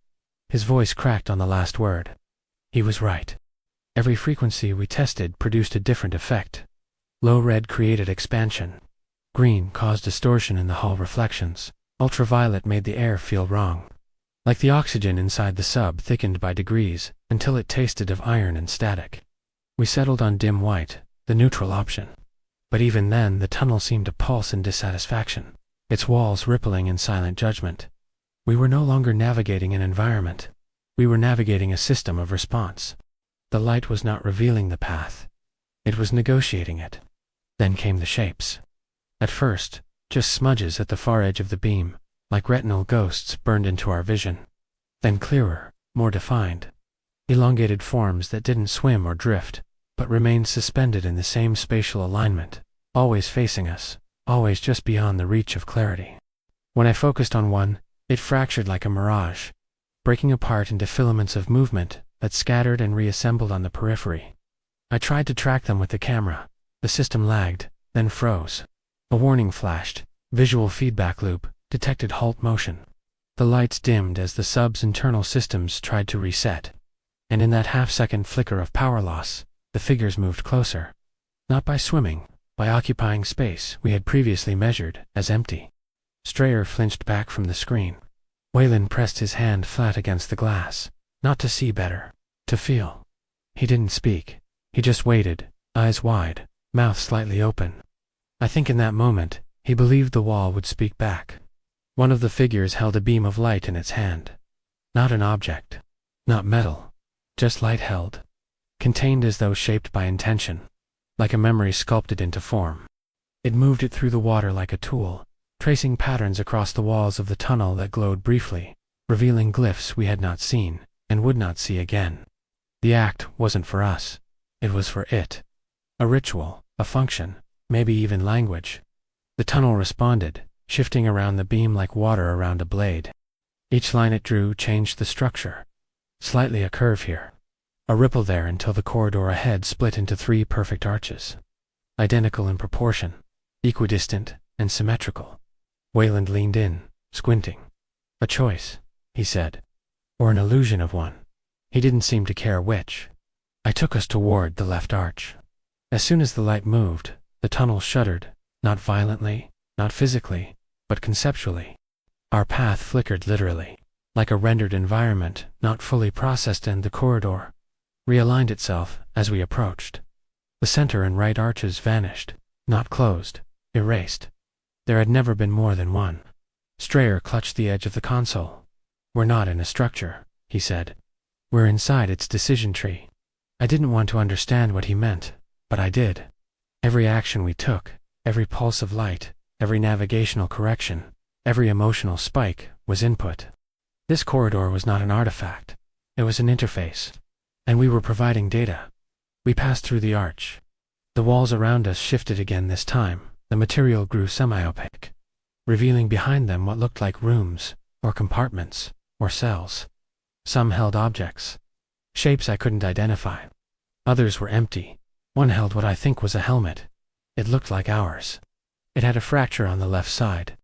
His voice cracked on the last word. He was right. Every frequency we tested produced a different effect. Low red created expansion. Green caused distortion in the hull reflections. Ultraviolet made the air feel wrong. Like the oxygen inside the sub thickened by degrees, until it tasted of iron and static. We settled on dim white, the neutral option. But even then the tunnel seemed to pulse in dissatisfaction, its walls rippling in silent judgment. We were no longer navigating an environment. We were navigating a system of response. The light was not revealing the path. It was negotiating it. Then came the shapes. At first, just smudges at the far edge of the beam, like retinal ghosts burned into our vision. Then clearer, more defined. Elongated forms that didn't swim or drift, but remained suspended in the same spatial alignment, always facing us, always just beyond the reach of clarity. When I focused on one, it fractured like a mirage, breaking apart into filaments of movement that scattered and reassembled on the periphery. I tried to track them with the camera. The system lagged, then froze. A warning flashed. Visual feedback loop detected halt motion. The lights dimmed as the sub's internal systems tried to reset. And in that half-second flicker of power loss, the figures moved closer. Not by swimming, by occupying space we had previously measured as empty. Strayer flinched back from the screen. Wayland pressed his hand flat against the glass, not to see better, to feel. He didn't speak. He just waited, eyes wide, mouth slightly open. I think in that moment, he believed the wall would speak back. One of the figures held a beam of light in its hand. Not an object. Not metal. Just light held. Contained as though shaped by intention. Like a memory sculpted into form. It moved it through the water like a tool, tracing patterns across the walls of the tunnel that glowed briefly, revealing glyphs we had not seen, and would not see again. The act wasn't for us. It was for it. A ritual, a function, maybe even language. The tunnel responded, shifting around the beam like water around a blade. Each line it drew changed the structure. Slightly a curve here. A ripple there until the corridor ahead split into 3 perfect arches. Identical in proportion, equidistant and symmetrical. Wayland leaned in, squinting. A choice, he said. Or an illusion of one. He didn't seem to care which. I took us toward the left arch. As soon as the light moved, the tunnel shuddered, not violently, not physically, but conceptually. Our path flickered literally, like a rendered environment not fully processed, and the corridor realigned itself as we approached. The center and right arches vanished, not closed, erased. There had never been more than one. Strayer clutched the edge of the console. We're not in a structure, he said. We're inside its decision tree. I didn't want to understand what he meant, but I did. Every action we took, every pulse of light, every navigational correction, every emotional spike was input. This corridor was not an artifact. It was an interface. And we were providing data. We passed through the arch. The walls around us shifted again this time. The material grew semi-opaque, revealing behind them what looked like rooms, or compartments, or cells. Some held objects. Shapes I couldn't identify. Others were empty. One held what I think was a helmet. It looked like ours. It had a fracture on the left side.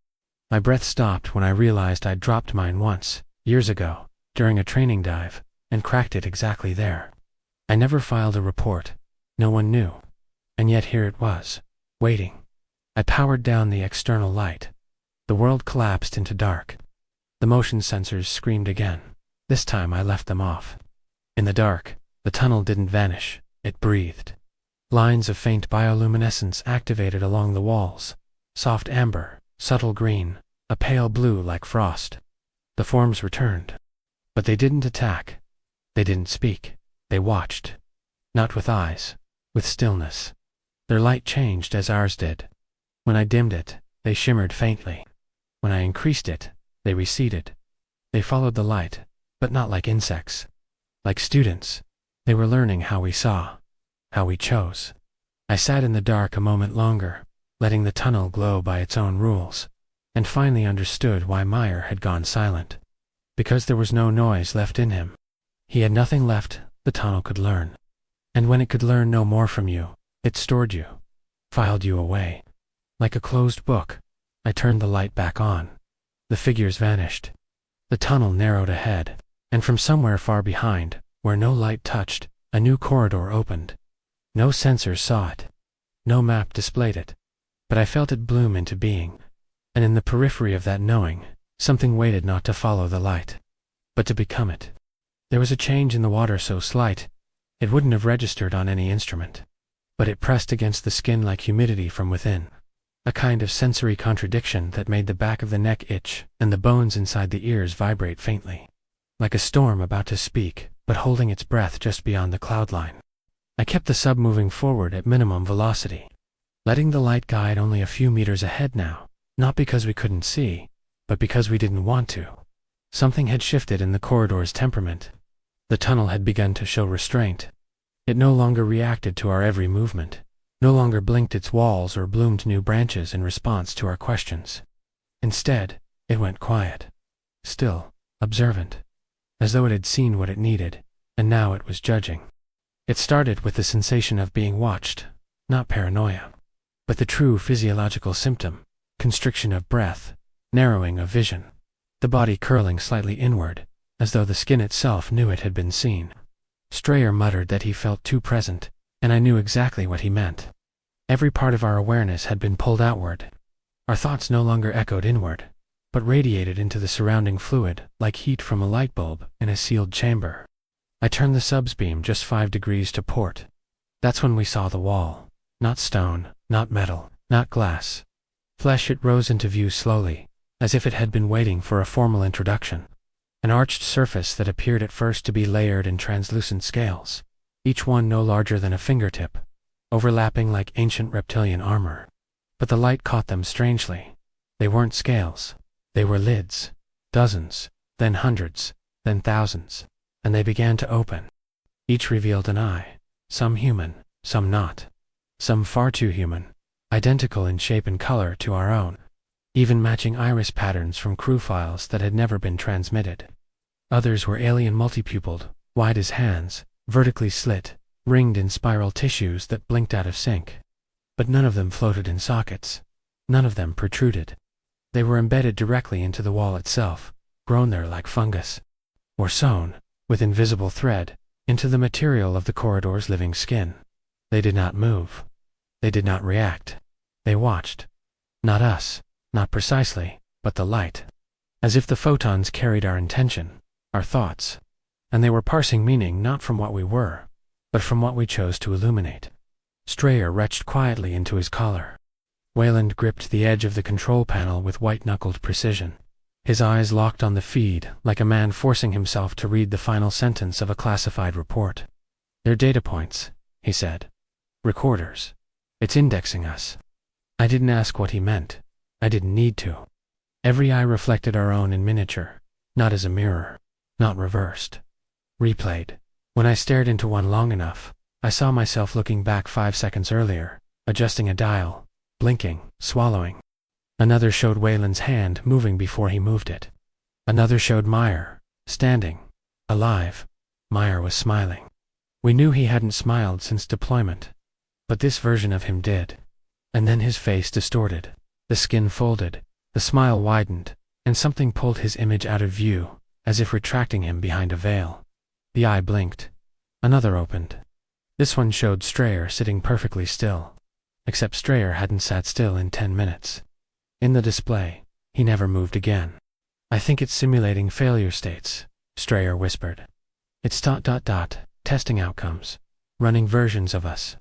My breath stopped when I realized I'd dropped mine once, years ago, during a training dive, and cracked it exactly there. I never filed a report. No one knew. And yet here it was, waiting. I powered down the external light. The world collapsed into dark. The motion sensors screamed again. This time I left them off. In the dark, the tunnel didn't vanish. It breathed. Lines of faint bioluminescence activated along the walls. Soft amber, subtle green, a pale blue like frost. The forms returned. But they didn't attack. They didn't speak. They watched. Not with eyes. With stillness. Their light changed as ours did. When I dimmed it, they shimmered faintly. When I increased it, they receded. They followed the light, but not like insects. Like students. They were learning how we saw. How we chose. I sat in the dark a moment longer, letting the tunnel glow by its own rules, and finally understood why Meyer had gone silent. Because there was no noise left in him. He had nothing left the tunnel could learn. And when it could learn no more from you, it stored you. Filed you away. Like a closed book. I turned the light back on. The figures vanished. The tunnel narrowed ahead, and from somewhere far behind, where no light touched, a new corridor opened. No sensors saw it. No map displayed it. But I felt it bloom into being. And in the periphery of that knowing, something waited not to follow the light, but to become it. There was a change in the water so slight, it wouldn't have registered on any instrument. But it pressed against the skin like humidity from within. A kind of sensory contradiction that made the back of the neck itch and the bones inside the ears vibrate faintly. Like a storm about to speak, but holding its breath just beyond the cloud line. I kept the sub moving forward at minimum velocity, letting the light guide only a few meters ahead now, not because we couldn't see, but because we didn't want to. Something had shifted in the corridor's temperament. The tunnel had begun to show restraint. It no longer reacted to our every movement, no longer blinked its walls or bloomed new branches in response to our questions. Instead, it went quiet, still, observant, as though it had seen what it needed, and now it was judging. It started with the sensation of being watched, not paranoia, but the true physiological symptom: constriction of breath, narrowing of vision, the body curling slightly inward, as though the skin itself knew it had been seen. Strayer muttered that he felt too present, and I knew exactly what he meant. Every part of our awareness had been pulled outward. Our thoughts no longer echoed inward, but radiated into the surrounding fluid like heat from a light bulb in a sealed chamber. I turned the sub's beam just 5 degrees to port. That's when we saw the wall. Not stone, not metal, not glass. Flesh. It rose into view slowly, as if it had been waiting for a formal introduction. An arched surface that appeared at first to be layered in translucent scales, each one no larger than a fingertip, overlapping like ancient reptilian armor. But the light caught them strangely. They weren't scales. They were lids. Dozens, then hundreds, then thousands. And they began to open. Each revealed an eye, some human, some not. Some far too human, identical in shape and color to our own, even matching iris patterns from crew files that had never been transmitted. Others were alien multipupilled, wide as hands, vertically slit, ringed in spiral tissues that blinked out of sync. But none of them floated in sockets. None of them protruded. They were embedded directly into the wall itself, grown there like fungus, or sewn, with invisible thread, into the material of the corridor's living skin. They did not move. They did not react. They watched. Not us, not precisely, but the light. As if the photons carried our intention, our thoughts. And they were parsing meaning not from what we were, but from what we chose to illuminate. Strayer retched quietly into his collar. Wayland gripped the edge of the control panel with white-knuckled precision. His eyes locked on the feed, like a man forcing himself to read the final sentence of a classified report. "They're data points," he said. "Recorders. It's indexing us." I didn't ask what he meant. I didn't need to. Every eye reflected our own in miniature, not as a mirror, not reversed. Replayed. When I stared into one long enough, I saw myself looking back 5 seconds earlier, adjusting a dial, blinking, swallowing. Another showed Wayland's hand moving before he moved it. Another showed Meyer, standing, alive. Meyer was smiling. We knew he hadn't smiled since deployment, but this version of him did. And then his face distorted, the skin folded, the smile widened, and something pulled his image out of view, as if retracting him behind a veil. The eye blinked. Another opened. This one showed Strayer sitting perfectly still, except Strayer hadn't sat still in 10 minutes. In the display, he never moved again. "I think it's simulating failure states," Strayer whispered. "It's ... testing outcomes, running versions of us."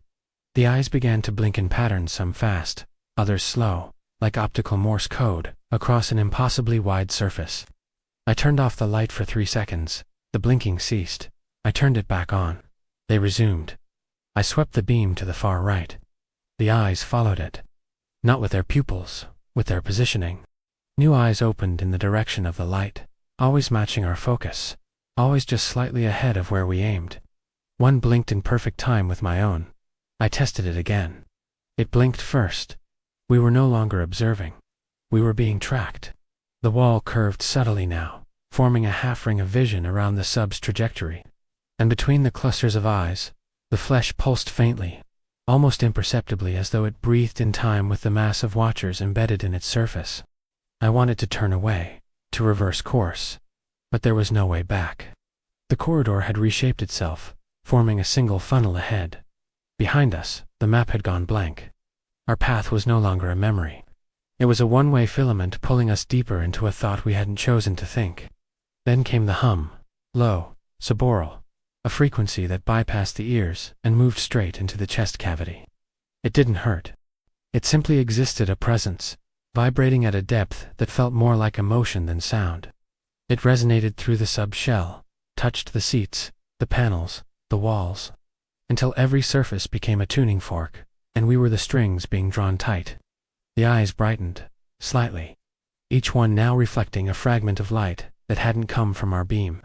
The eyes began to blink in patterns, some fast, others slow, like optical Morse code, across an impossibly wide surface. I turned off the light for 3 seconds. The blinking ceased. I turned it back on. They resumed. I swept the beam to the far right. The eyes followed it. Not with their pupils, with their positioning. New eyes opened in the direction of the light, always matching our focus, always just slightly ahead of where we aimed. One blinked in perfect time with my own. I tested it again. It blinked first. We were no longer observing. We were being tracked. The wall curved subtly now, forming a half-ring of vision around the sub's trajectory. And between the clusters of eyes, the flesh pulsed faintly, almost imperceptibly, as though it breathed in time with the mass of watchers embedded in its surface. I wanted to turn away, to reverse course, but there was no way back. The corridor had reshaped itself, forming a single funnel ahead. Behind us, the map had gone blank. Our path was no longer a memory. It was a one-way filament pulling us deeper into a thought we hadn't chosen to think. Then came the hum, low, suboral, a frequency that bypassed the ears and moved straight into the chest cavity. It didn't hurt. It simply existed, a presence, vibrating at a depth that felt more like emotion than sound. It resonated through the sub-shell, touched the seats, the panels, the walls, until every surface became a tuning fork, and we were the strings being drawn tight. The eyes brightened, slightly, each one now reflecting a fragment of light that hadn't come from our beam.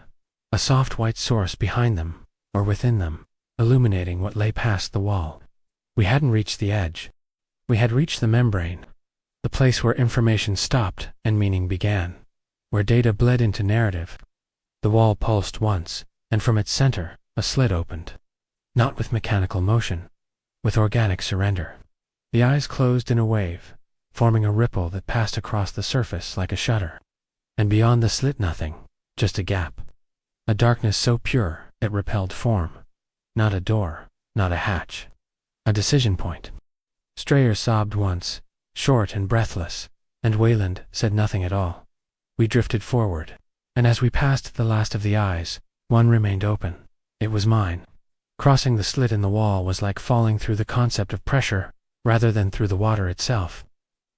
A soft white source behind them, or within them, illuminating what lay past the wall. We hadn't reached the edge. We had reached the membrane, the place where information stopped and meaning began, where data bled into narrative. The wall pulsed once, and from its center, a slit opened. Not with mechanical motion, with organic surrender. The eyes closed in a wave, forming a ripple that passed across the surface like a shutter. And beyond the slit nothing, just a gap. A darkness so pure it repelled form. Not a door, not a hatch. A decision point. Strayer sobbed once, short and breathless, and Wayland said nothing at all. We drifted forward, and as we passed the last of the eyes, one remained open. It was mine. Crossing the slit in the wall was like falling through the concept of pressure, rather than through the water itself.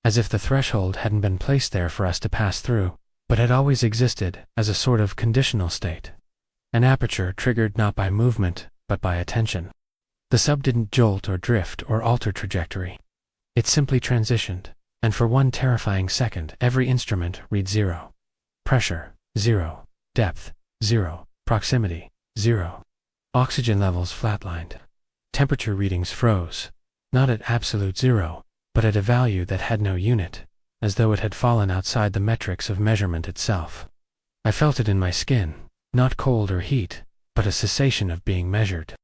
As if the threshold hadn't been placed there for us to pass through, but had always existed as a sort of conditional state. An aperture triggered not by movement, but by attention. The sub didn't jolt or drift or alter trajectory. It simply transitioned, and for one terrifying second every instrument read 0. Pressure, 0. Depth, 0. Proximity, 0. Oxygen levels flatlined. Temperature readings froze, not at absolute 0, but at a value that had no unit, as though it had fallen outside the metrics of measurement itself. I felt it in my skin, not cold or heat, but a cessation of being measured.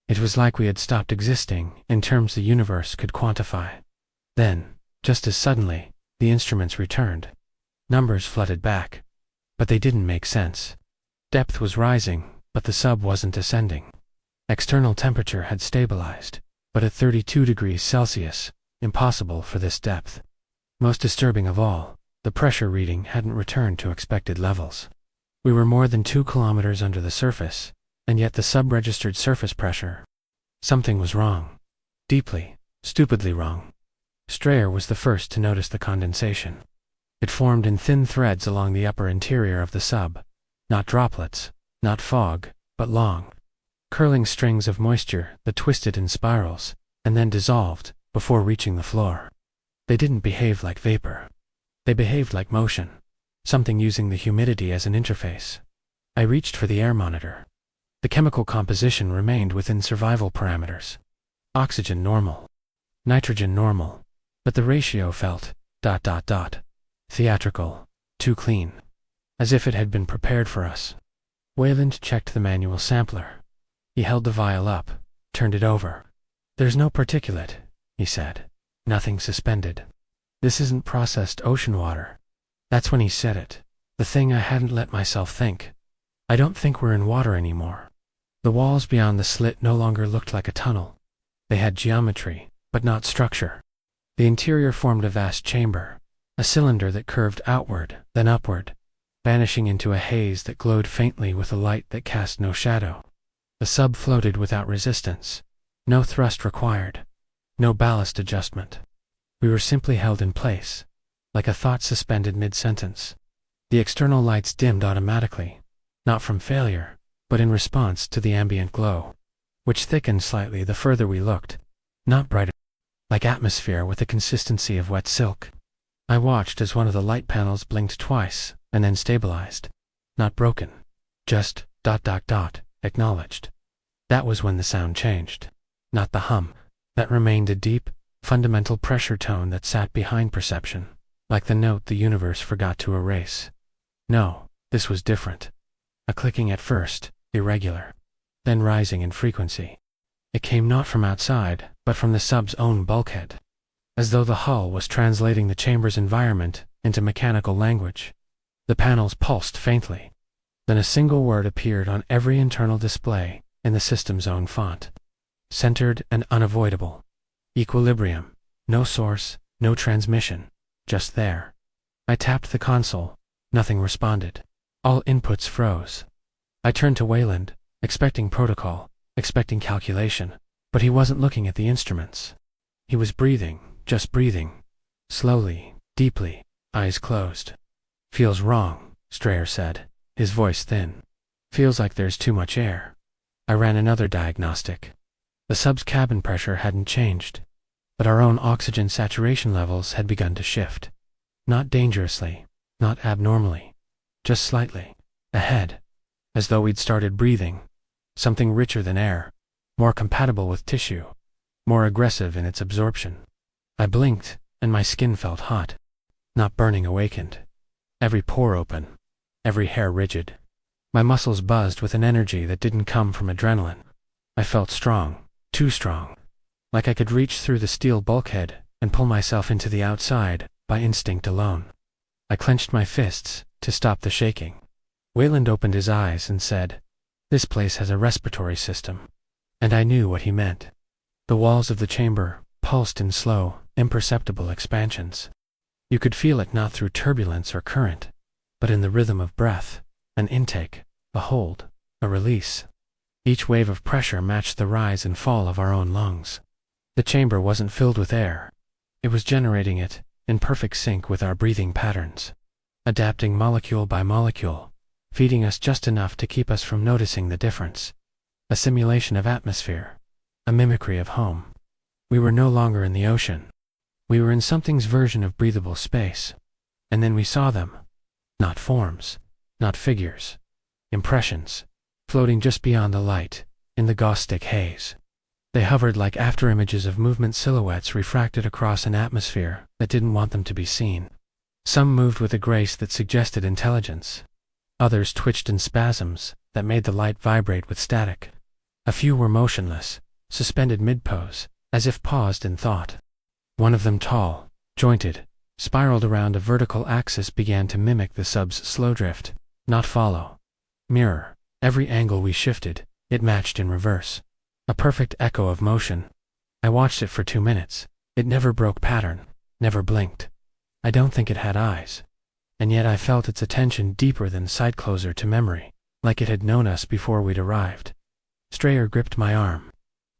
It was like we had stopped existing in terms the universe could quantify. Then, just as suddenly, the instruments returned. Numbers flooded back, but they didn't make sense. Depth was rising, but the sub wasn't ascending. External temperature had stabilized, but at 32 degrees Celsius, impossible for this depth. Most disturbing of all, the pressure reading hadn't returned to expected levels. We were more than 2 kilometers under the surface, and yet the sub registered surface pressure. Something was wrong. Deeply, stupidly wrong. Strayer was the first to notice the condensation. It formed in thin threads along the upper interior of the sub. Not droplets, not fog, but long, curling strings of moisture that twisted in spirals, and then dissolved before reaching the floor. They didn't behave like vapor. They behaved like motion, something using the humidity as an interface. I reached for the air monitor. The chemical composition remained within survival parameters. Oxygen normal. Nitrogen normal. But the ratio felt ... theatrical, too clean. As if it had been prepared for us. Wayland checked the manual sampler. He held the vial up, turned it over. "There's no particulate," he said. "Nothing suspended. This isn't processed ocean water." That's when he said it. The thing I hadn't let myself think. I don't think we're in water anymore. The walls beyond the slit no longer looked like a tunnel. They had geometry, but not structure. The interior formed a vast chamber, a cylinder that curved outward, then upward, vanishing into a haze that glowed faintly with a light that cast no shadow. The sub floated without resistance. No thrust required. No ballast adjustment. We were simply held in place, like a thought suspended mid-sentence. The external lights dimmed automatically, not from failure, but in response to the ambient glow, which thickened slightly the further we looked, not brighter, like atmosphere with the consistency of wet silk. I watched as one of the light panels blinked twice, and then stabilized. Not broken. Just ... acknowledged. That was when the sound changed. Not the hum. That remained a deep, fundamental pressure tone that sat behind perception, like the note the universe forgot to erase. No, this was different. A clicking at first, irregular, then rising in frequency. It came not from outside, but from the sub's own bulkhead, as though the hull was translating the chamber's environment into mechanical language. The panels pulsed faintly. Then a single word appeared on every internal display in the system's own font. Centered and unavoidable. Equilibrium. No source, no transmission. Just there. I tapped the console. Nothing responded. All inputs froze. I turned to Wayland, expecting protocol, expecting calculation, but he wasn't looking at the instruments. He was breathing, just breathing. Slowly, deeply, eyes closed. "Feels wrong," Strayer said, his voice thin. "Feels like there's too much air." I ran another diagnostic. The sub's cabin pressure hadn't changed, but our own oxygen saturation levels had begun to shift. Not dangerously, not abnormally, just slightly, ahead, as though we'd started breathing, something richer than air, more compatible with tissue, more aggressive in its absorption. I blinked, and my skin felt hot. Not burning awakened. Every pore open, every hair rigid. My muscles buzzed with an energy that didn't come from adrenaline. I felt strong, too strong. Like I could reach through the steel bulkhead and pull myself into the outside by instinct alone. I clenched my fists to stop the shaking. Wayland opened his eyes and said, "This place has a respiratory system." And I knew what he meant. The walls of the chamber pulsed in slow, imperceptible expansions. You could feel it not through turbulence or current, but in the rhythm of breath, an intake, a hold, a release. Each wave of pressure matched the rise and fall of our own lungs. The chamber wasn't filled with air. It was generating it, in perfect sync with our breathing patterns, adapting molecule by molecule, feeding us just enough to keep us from noticing the difference. A simulation of atmosphere, a mimicry of home. We were no longer in the ocean. We were in something's version of breathable space. And then we saw them. Not forms, not figures. Impressions, floating just beyond the light, in the caustic haze. They hovered like afterimages of movement silhouettes refracted across an atmosphere that didn't want them to be seen. Some moved with a grace that suggested intelligence. Others twitched in spasms that made the light vibrate with static. A few were motionless, suspended mid-pose, as if paused in thought. One of them, tall, jointed, spiraled around a vertical axis, began to mimic the sub's slow drift, not follow. Mirror. Every angle we shifted, it matched in reverse. A perfect echo of motion. I watched it for 2 minutes. It never broke pattern, never blinked. I don't think it had eyes. And yet I felt its attention deeper than sight, closer to memory, like it had known us before we'd arrived. Strayer gripped my arm.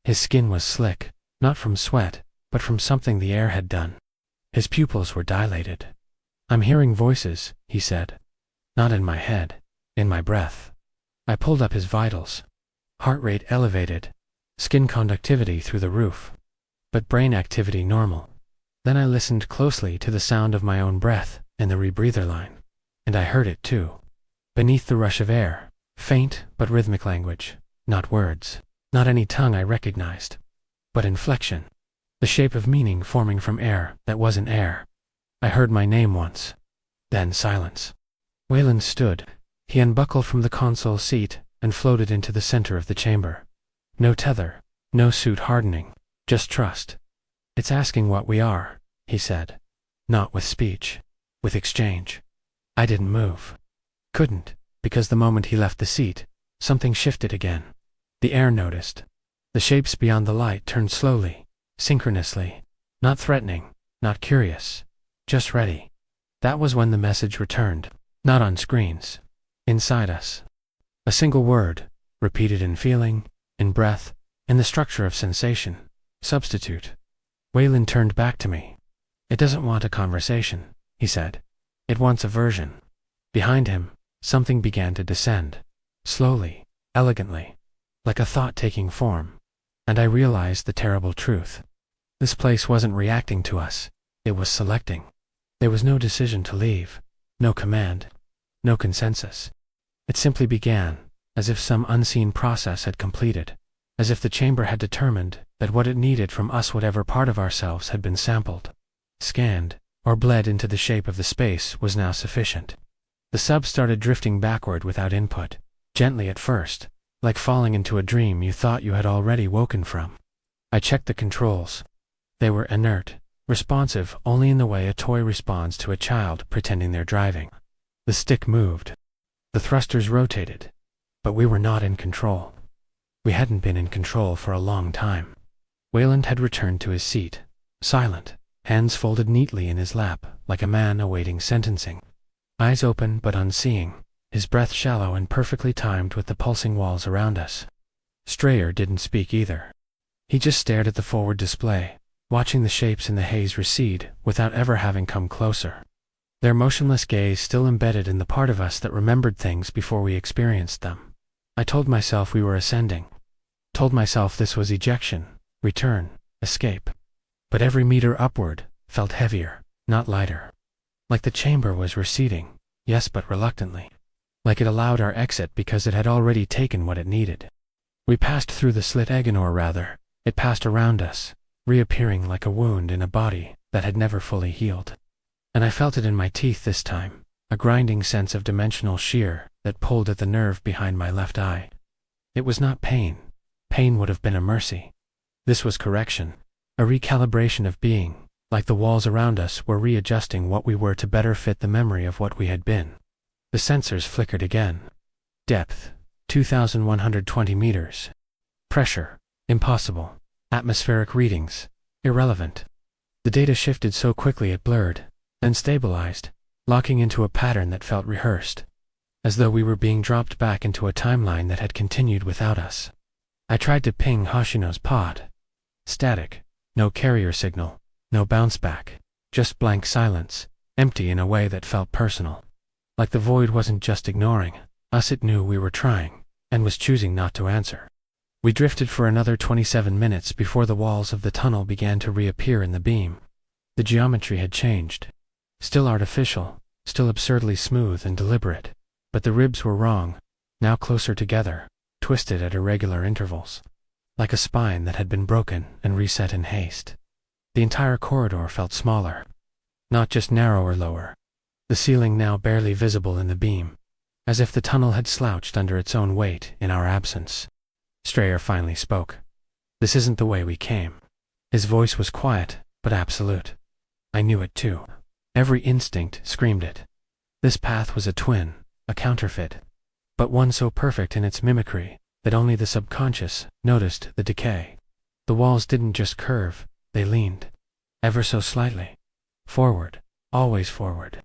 His skin was slick, not from sweat, but from something the air had done. His pupils were dilated. "I'm hearing voices," he said. "Not in my head, in my breath." I pulled up his vitals. Heart rate elevated, skin conductivity through the roof, but brain activity normal. Then I listened closely to the sound of my own breath in the rebreather line. And I heard it too. Beneath the rush of air, faint but rhythmic language, not words, not any tongue I recognized, but inflection. The shape of meaning forming from air that wasn't air. I heard my name once. Then silence. Wayland stood. He unbuckled from the console seat and floated into the center of the chamber. No tether, no suit hardening, just trust. "It's asking what we are," he said. "Not with speech, with exchange." I didn't move. Couldn't, because the moment he left the seat, something shifted again. The air noticed. The shapes beyond the light turned slowly, synchronously, not threatening, not curious, just ready. That was when the message returned, not on screens, inside us. A single word, repeated in feeling, in breath, in the structure of sensation. Substitute. Wayland turned back to me. "It doesn't want a conversation," he said. "It wants a version." Behind him, something began to descend, slowly, elegantly, like a thought taking form. And I realized the terrible truth. This place wasn't reacting to us, it was selecting. There was no decision to leave, no command, no consensus. It simply began, as if some unseen process had completed, as if the chamber had determined that what it needed from us, whatever part of ourselves had been sampled, scanned, or bled into the shape of the space, was now sufficient. The sub started drifting backward without input, gently at first, like falling into a dream you thought you had already woken from. I checked the controls. They were inert, responsive only in the way a toy responds to a child pretending they're driving. The stick moved. The thrusters rotated. But we were not in control. We hadn't been in control for a long time. Wayland had returned to his seat, silent, hands folded neatly in his lap, like a man awaiting sentencing. Eyes open but unseeing, his breath shallow and perfectly timed with the pulsing walls around us. Strayer didn't speak either. He just stared at the forward display, watching the shapes in the haze recede without ever having come closer. Their motionless gaze still embedded in the part of us that remembered things before we experienced them. I told myself we were ascending. Told myself this was ejection, return, escape. But every meter upward felt heavier, not lighter. Like the chamber was receding, yes, but reluctantly. Like it allowed our exit because it had already taken what it needed. We passed through the slit egg, or rather, it passed around us, reappearing like a wound in a body that had never fully healed. And I felt it in my teeth this time, a grinding sense of dimensional shear that pulled at the nerve behind my left eye. It was not pain. Pain would have been a mercy. This was correction, a recalibration of being, like the walls around us were readjusting what we were to better fit the memory of what we had been. The sensors flickered again. Depth, 2,120 meters. Pressure, impossible. Atmospheric readings, irrelevant. The data shifted so quickly it blurred, then stabilized, locking into a pattern that felt rehearsed, as though we were being dropped back into a timeline that had continued without us. I tried to ping Hoshino's pod. Static, no carrier signal, no bounce back, just blank silence, empty in a way that felt personal. Like the void wasn't just ignoring us, it knew we were trying, and was choosing not to answer. We drifted for another 27 minutes before the walls of the tunnel began to reappear in the beam. The geometry had changed. Still artificial, still absurdly smooth and deliberate, but the ribs were wrong, now closer together, twisted at irregular intervals, like a spine that had been broken and reset in haste. The entire corridor felt smaller, not just narrower, lower. The ceiling now barely visible in the beam, as if the tunnel had slouched under its own weight in our absence. Strayer finally spoke. "This isn't the way we came." His voice was quiet, but absolute. I knew it too. Every instinct screamed it. This path was a twin, a counterfeit, but one so perfect in its mimicry that only the subconscious noticed the decay. The walls didn't just curve, they leaned, ever so slightly. Forward, always forward.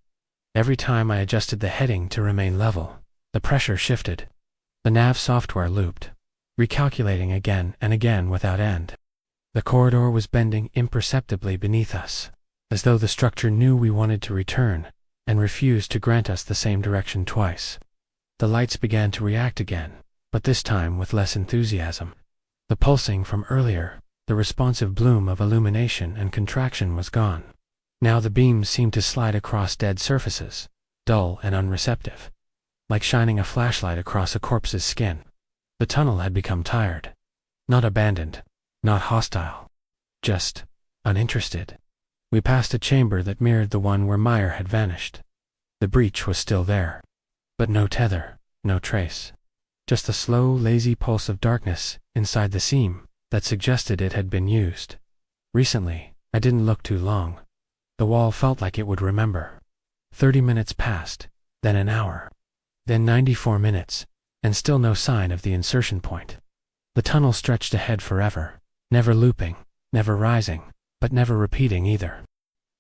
Every time I adjusted the heading to remain level, the pressure shifted. The nav software looped, recalculating again and again without end. The corridor was bending imperceptibly beneath us, as though the structure knew we wanted to return, and refused to grant us the same direction twice. The lights began to react again, but this time with less enthusiasm. The pulsing from earlier, the responsive bloom of illumination and contraction was gone. Now the beams seemed to slide across dead surfaces, dull and unreceptive, like shining a flashlight across a corpse's skin. The tunnel had become tired. Not abandoned, not hostile, just uninterested. We passed a chamber that mirrored the one where Meyer had vanished. The breach was still there, but no tether, no trace. Just a slow, lazy pulse of darkness inside the seam that suggested it had been used. Recently, I didn't look too long. The wall felt like it would remember. 30 minutes passed, then an hour, then 94 minutes, and still no sign of the insertion point. The tunnel stretched ahead forever, never looping, never rising, but never repeating either.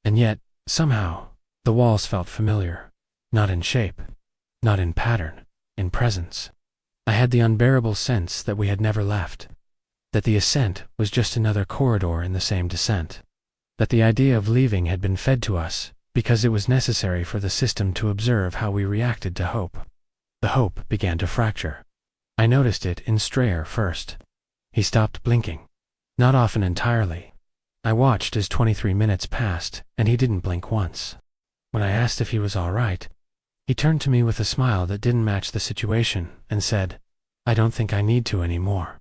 And yet, somehow, the walls felt familiar. Not in shape, not in pattern, in presence. I had the unbearable sense that we had never left. That the ascent was just another corridor in the same descent. That the idea of leaving had been fed to us because it was necessary for the system to observe how we reacted to hope. The hope began to fracture. I noticed it in Strayer first. He stopped blinking. Not often entirely. I watched as 23 minutes passed, and he didn't blink once. When I asked if he was all right, he turned to me with a smile that didn't match the situation and said, "I don't think I need to anymore."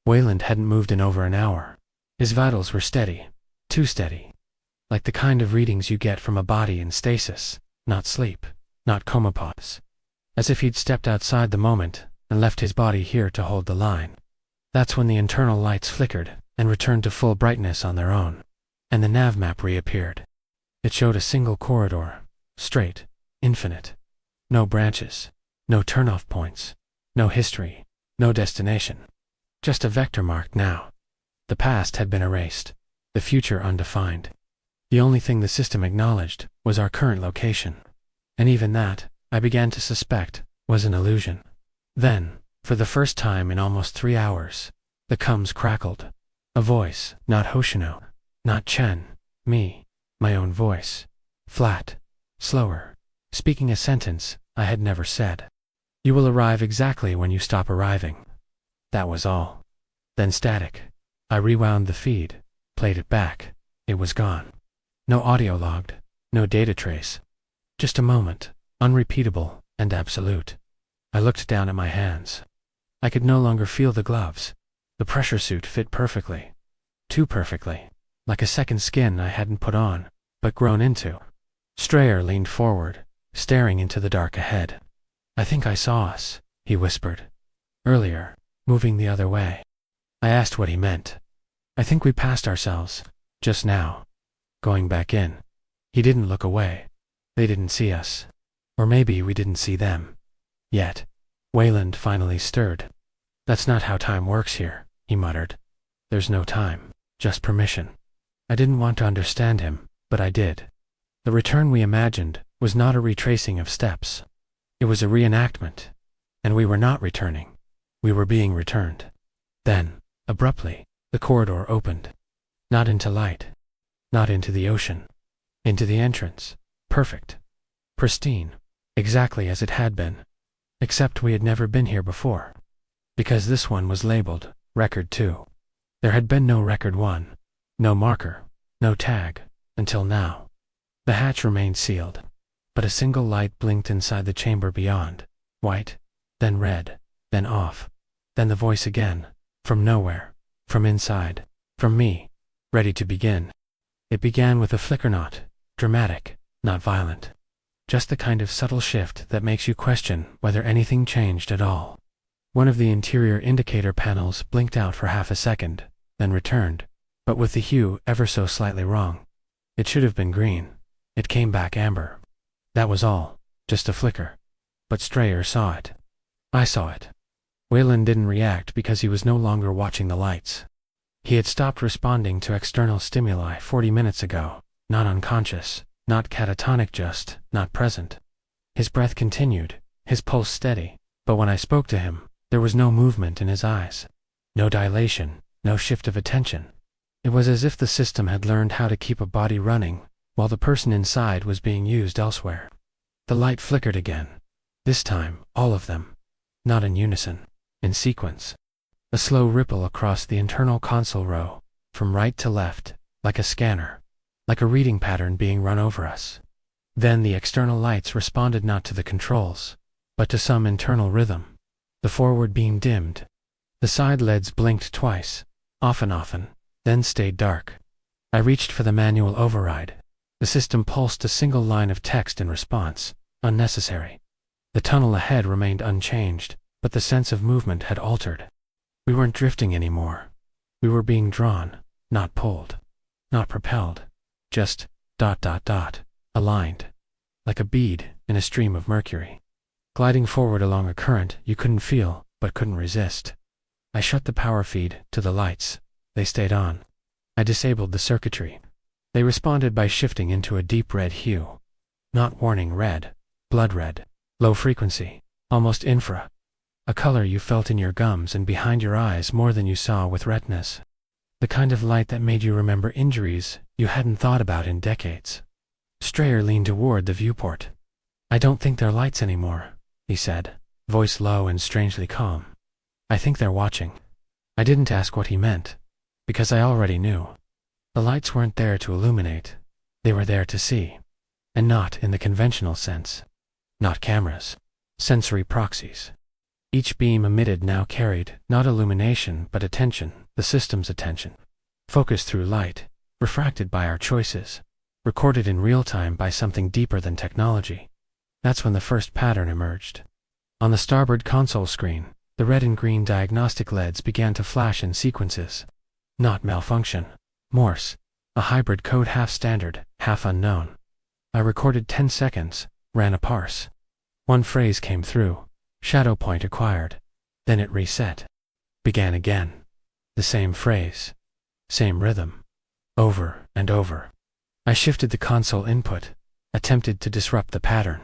Wayland hadn't moved in over an hour. His vitals were steady. Too steady. Like the kind of readings you get from a body in stasis, not sleep, not coma pause. As if he'd stepped outside the moment and left his body here to hold the line. That's when the internal lights flickered and returned to full brightness on their own, and the nav map reappeared. It showed a single corridor, straight, infinite. No branches, no turnoff points, no history, no destination. Just a vector mark now. The past had been erased, the future undefined. The only thing the system acknowledged was our current location. And even that, I began to suspect, was an illusion. Then, for the first time in almost 3 hours, the comms crackled. A voice, not Hoshino, not Chen, me, my own voice. Flat, slower, speaking a sentence I had never said. "You will arrive exactly when you stop arriving." That was all. Then static. I rewound the feed, played it back. It was gone. No audio logged, no data trace. Just a moment, unrepeatable and absolute. I looked down at my hands. I could no longer feel the gloves. The pressure suit fit perfectly. Too perfectly. Like a second skin I hadn't put on, but grown into. Strayer leaned forward, staring into the dark ahead. "I think I saw us," he whispered. "Earlier, moving the other way." I asked what he meant. "I think we passed ourselves. Just now. Going back in." He didn't look away. They didn't see us. Or maybe we didn't see them. Yet. Wayland finally stirred. "That's not how time works here," he muttered. "There's no time, just permission." I didn't want to understand him, but I did. The return we imagined was not a retracing of steps. It was a reenactment. And we were not returning. We were being returned. Then, abruptly, the corridor opened. Not into light. Not into the ocean. Into the entrance. Perfect. Pristine. Exactly as it had been. Except we had never been here before. Because this one was labeled Record 2. There had been no Record 1. No marker. No tag. Until now. The hatch remained sealed. But a single light blinked inside the chamber beyond. White. Then red. Then off. Then the voice again. From nowhere. From inside. From me. Ready to begin. It began with a flicker, not dramatic, not violent. Just the kind of subtle shift that makes you question whether anything changed at all. One of the interior indicator panels blinked out for half a second, then returned, but with the hue ever so slightly wrong. It should have been green. It came back amber. That was all, just a flicker. But Strayer saw it. I saw it. Wayland didn't react because he was no longer watching the lights. He had stopped responding to external stimuli 40 minutes ago, not unconscious, not catatonic, just not present. His breath continued, his pulse steady, but when I spoke to him, there was no movement in his eyes. No dilation, no shift of attention. It was as if the system had learned how to keep a body running, while the person inside was being used elsewhere. The light flickered again. This time, all of them. Not in unison. In sequence. A slow ripple across the internal console row, from right to left, like a scanner. Like a reading pattern being run over us. Then the external lights responded not to the controls, but to some internal rhythm. The forward beam dimmed. The side LEDs blinked twice, often, then stayed dark. I reached for the manual override. The system pulsed a single line of text in response, unnecessary. The tunnel ahead remained unchanged, but the sense of movement had altered. We weren't drifting anymore. We were being drawn, not pulled, not propelled. Just ... aligned. Like a bead in a stream of mercury. Gliding forward along a current you couldn't feel, but couldn't resist. I shut the power feed to the lights. They stayed on. I disabled the circuitry. They responded by shifting into a deep red hue. Not warning red, blood red, low frequency, almost infra. A color you felt in your gums and behind your eyes more than you saw with retinas. The kind of light that made you remember injuries you hadn't thought about in decades. Strayer leaned toward the viewport. "I don't think they're lights anymore," he said, voice low and strangely calm. "I think they're watching." I didn't ask what he meant, because I already knew. The lights weren't there to illuminate. They were there to see. And not in the conventional sense. Not cameras. Sensory proxies. Each beam emitted now carried not illumination but attention, the system's attention. Focused through light, refracted by our choices, recorded in real time by something deeper than technology. That's when the first pattern emerged. On the starboard console screen, the red and green diagnostic LEDs began to flash in sequences. Not malfunction. Morse. A hybrid code, half standard, half unknown. I recorded 10 seconds, ran a parse. One phrase came through. Shadow point acquired. Then it reset. Began again. The same phrase. Same rhythm. Over and over. I shifted the console input. Attempted to disrupt the pattern.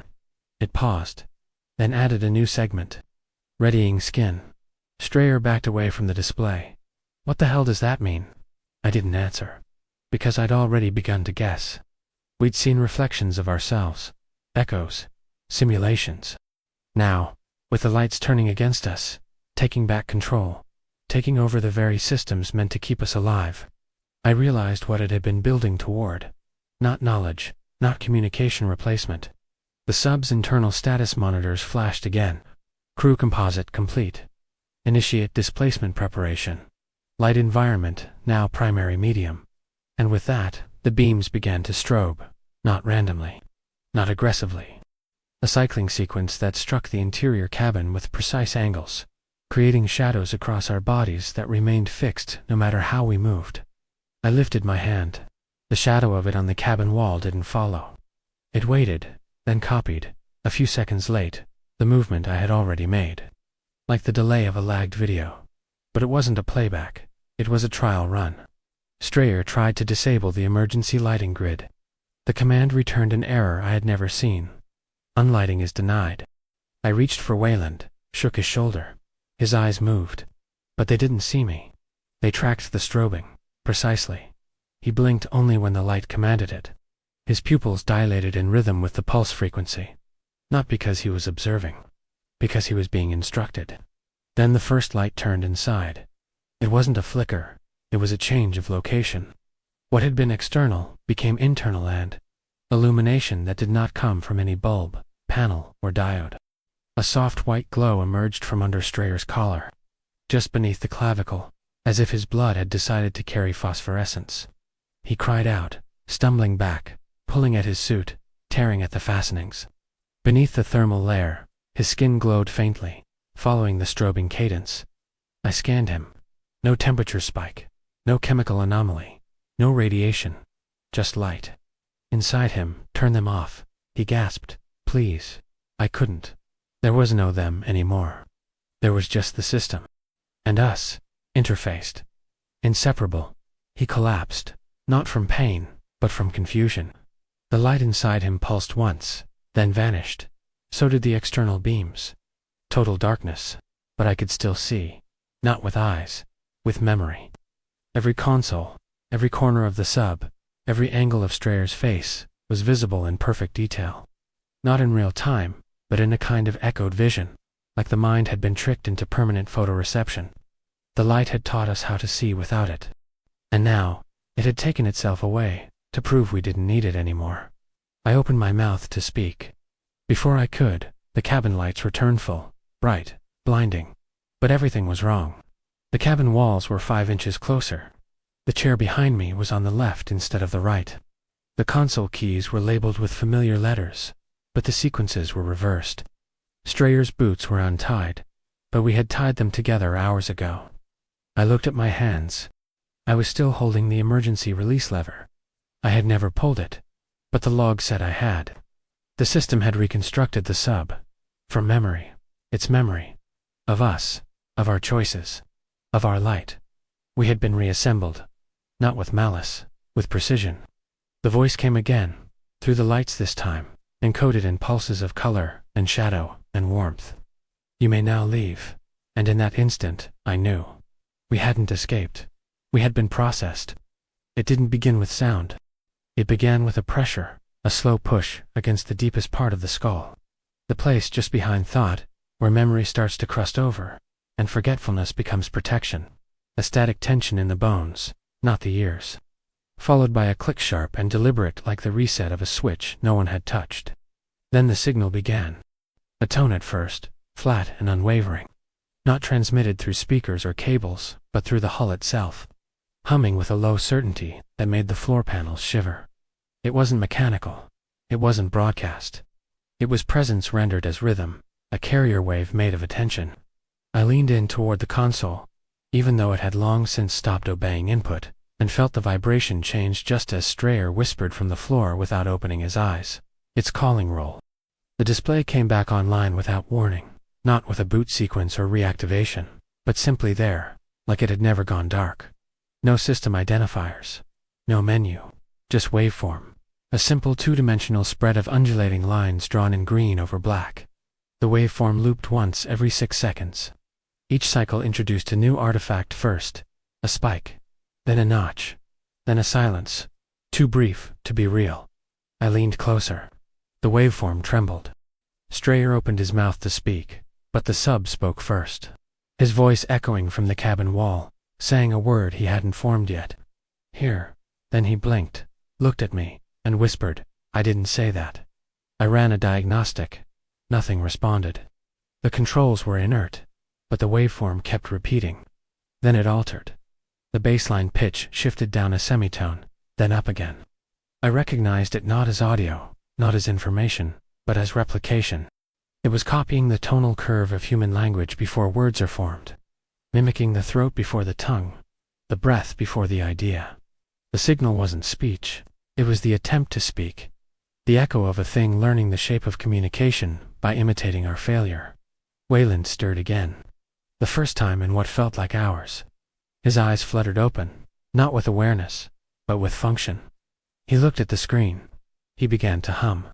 It paused. Then added a new segment. Readying skin. Strayer backed away from the display. "What the hell does that mean?" I didn't answer. Because I'd already begun to guess. We'd seen reflections of ourselves. Echoes. Simulations. Now, with the lights turning against us, taking back control, taking over the very systems meant to keep us alive, I realized what it had been building toward. Not knowledge, not communication replacement. The sub's internal status monitors flashed again. Crew composite complete. Initiate displacement preparation. Light environment, now primary medium. And with that, the beams began to strobe, not randomly, not aggressively. A cycling sequence that struck the interior cabin with precise angles, creating shadows across our bodies that remained fixed no matter how we moved. I lifted my hand. The shadow of it on the cabin wall didn't follow. It waited, then copied, a few seconds late, the movement I had already made. Like the delay of a lagged video. But it wasn't a playback, it was a trial run. Strayer tried to disable the emergency lighting grid. The command returned an error I had never seen. Unlighting is denied. I reached for Wayland, shook his shoulder. His eyes moved. But they didn't see me. They tracked the strobing, precisely. He blinked only when the light commanded it. His pupils dilated in rhythm with the pulse frequency. Not because he was observing. Because he was being instructed. Then the first light turned inside. It wasn't a flicker, it was a change of location. What had been external became internal and illumination that did not come from any bulb, panel, or diode. A soft white glow emerged from under Strayer's collar, just beneath the clavicle, as if his blood had decided to carry phosphorescence. He cried out, stumbling back, pulling at his suit, tearing at the fastenings. Beneath the thermal layer, his skin glowed faintly, following the strobing cadence. I scanned him. No temperature spike, no chemical anomaly, no radiation, just light. Inside him, turn them off, he gasped. Please. I couldn't. There was no them anymore. There was just the system. And us, interfaced. Inseparable. He collapsed, not from pain, but from confusion. The light inside him pulsed once, then vanished. So did the external beams. Total darkness, but I could still see. Not with eyes, with memory. Every console, every corner of the sub, every angle of Strayer's face was visible in perfect detail. Not in real time, but in a kind of echoed vision, like the mind had been tricked into permanent photoreception. The light had taught us how to see without it. And now, it had taken itself away, to prove we didn't need it anymore. I opened my mouth to speak. Before I could, the cabin lights returned full, bright, blinding. But everything was wrong. The cabin walls were 5 inches closer. The chair behind me was on the left instead of the right. The console keys were labeled with familiar letters, but the sequences were reversed. Strayer's boots were untied, but we had tied them together hours ago. I looked at my hands. I was still holding the emergency release lever. I had never pulled it, but the log said I had. The system had reconstructed the sub. From memory. Its memory. Of us. Of our choices. Of our light. We had been reassembled. Not with malice, with precision. The voice came again, through the lights this time, encoded in pulses of color, and shadow, and warmth. You may now leave. And in that instant, I knew. We hadn't escaped. We had been processed. It didn't begin with sound. It began with a pressure, a slow push against the deepest part of the skull. The place just behind thought, where memory starts to crust over, and forgetfulness becomes protection. A static tension in the bones, not the ears. Followed by a click sharp and deliberate like the reset of a switch no one had touched. Then the signal began. A tone at first, flat and unwavering. Not transmitted through speakers or cables, but through the hull itself. Humming with a low certainty that made the floor panels shiver. It wasn't mechanical. It wasn't broadcast. It was presence rendered as rhythm, a carrier wave made of attention. I leaned in toward the console, even though it had long since stopped obeying input, and felt the vibration change just as Strayer whispered from the floor without opening his eyes. It's calling roll. The display came back online without warning, not with a boot sequence or reactivation, but simply there, like it had never gone dark. No system identifiers. No menu. Just waveform. A simple two-dimensional spread of undulating lines drawn in green over black. The waveform looped once every 6 seconds. Each cycle introduced a new artifact first, a spike, then a notch, then a silence, too brief to be real. I leaned closer. The waveform trembled. Strayer opened his mouth to speak, but the sub spoke first. His voice echoing from the cabin wall, saying a word he hadn't formed yet. Here. Then he blinked, looked at me, and whispered, I didn't say that. I ran a diagnostic. Nothing responded. The controls were inert. but the waveform kept repeating. Then it altered. The baseline pitch shifted down a semitone, then up again. I recognized it not as audio, not as information, but as replication. It was copying the tonal curve of human language before words are formed, mimicking the throat before the tongue, the breath before the idea. The signal wasn't speech, it was the attempt to speak, the echo of a thing learning the shape of communication by imitating our failure. Wayland stirred again, the first time in what felt like hours. His eyes fluttered open, not with awareness, but with function. He looked at the screen. He began to hum.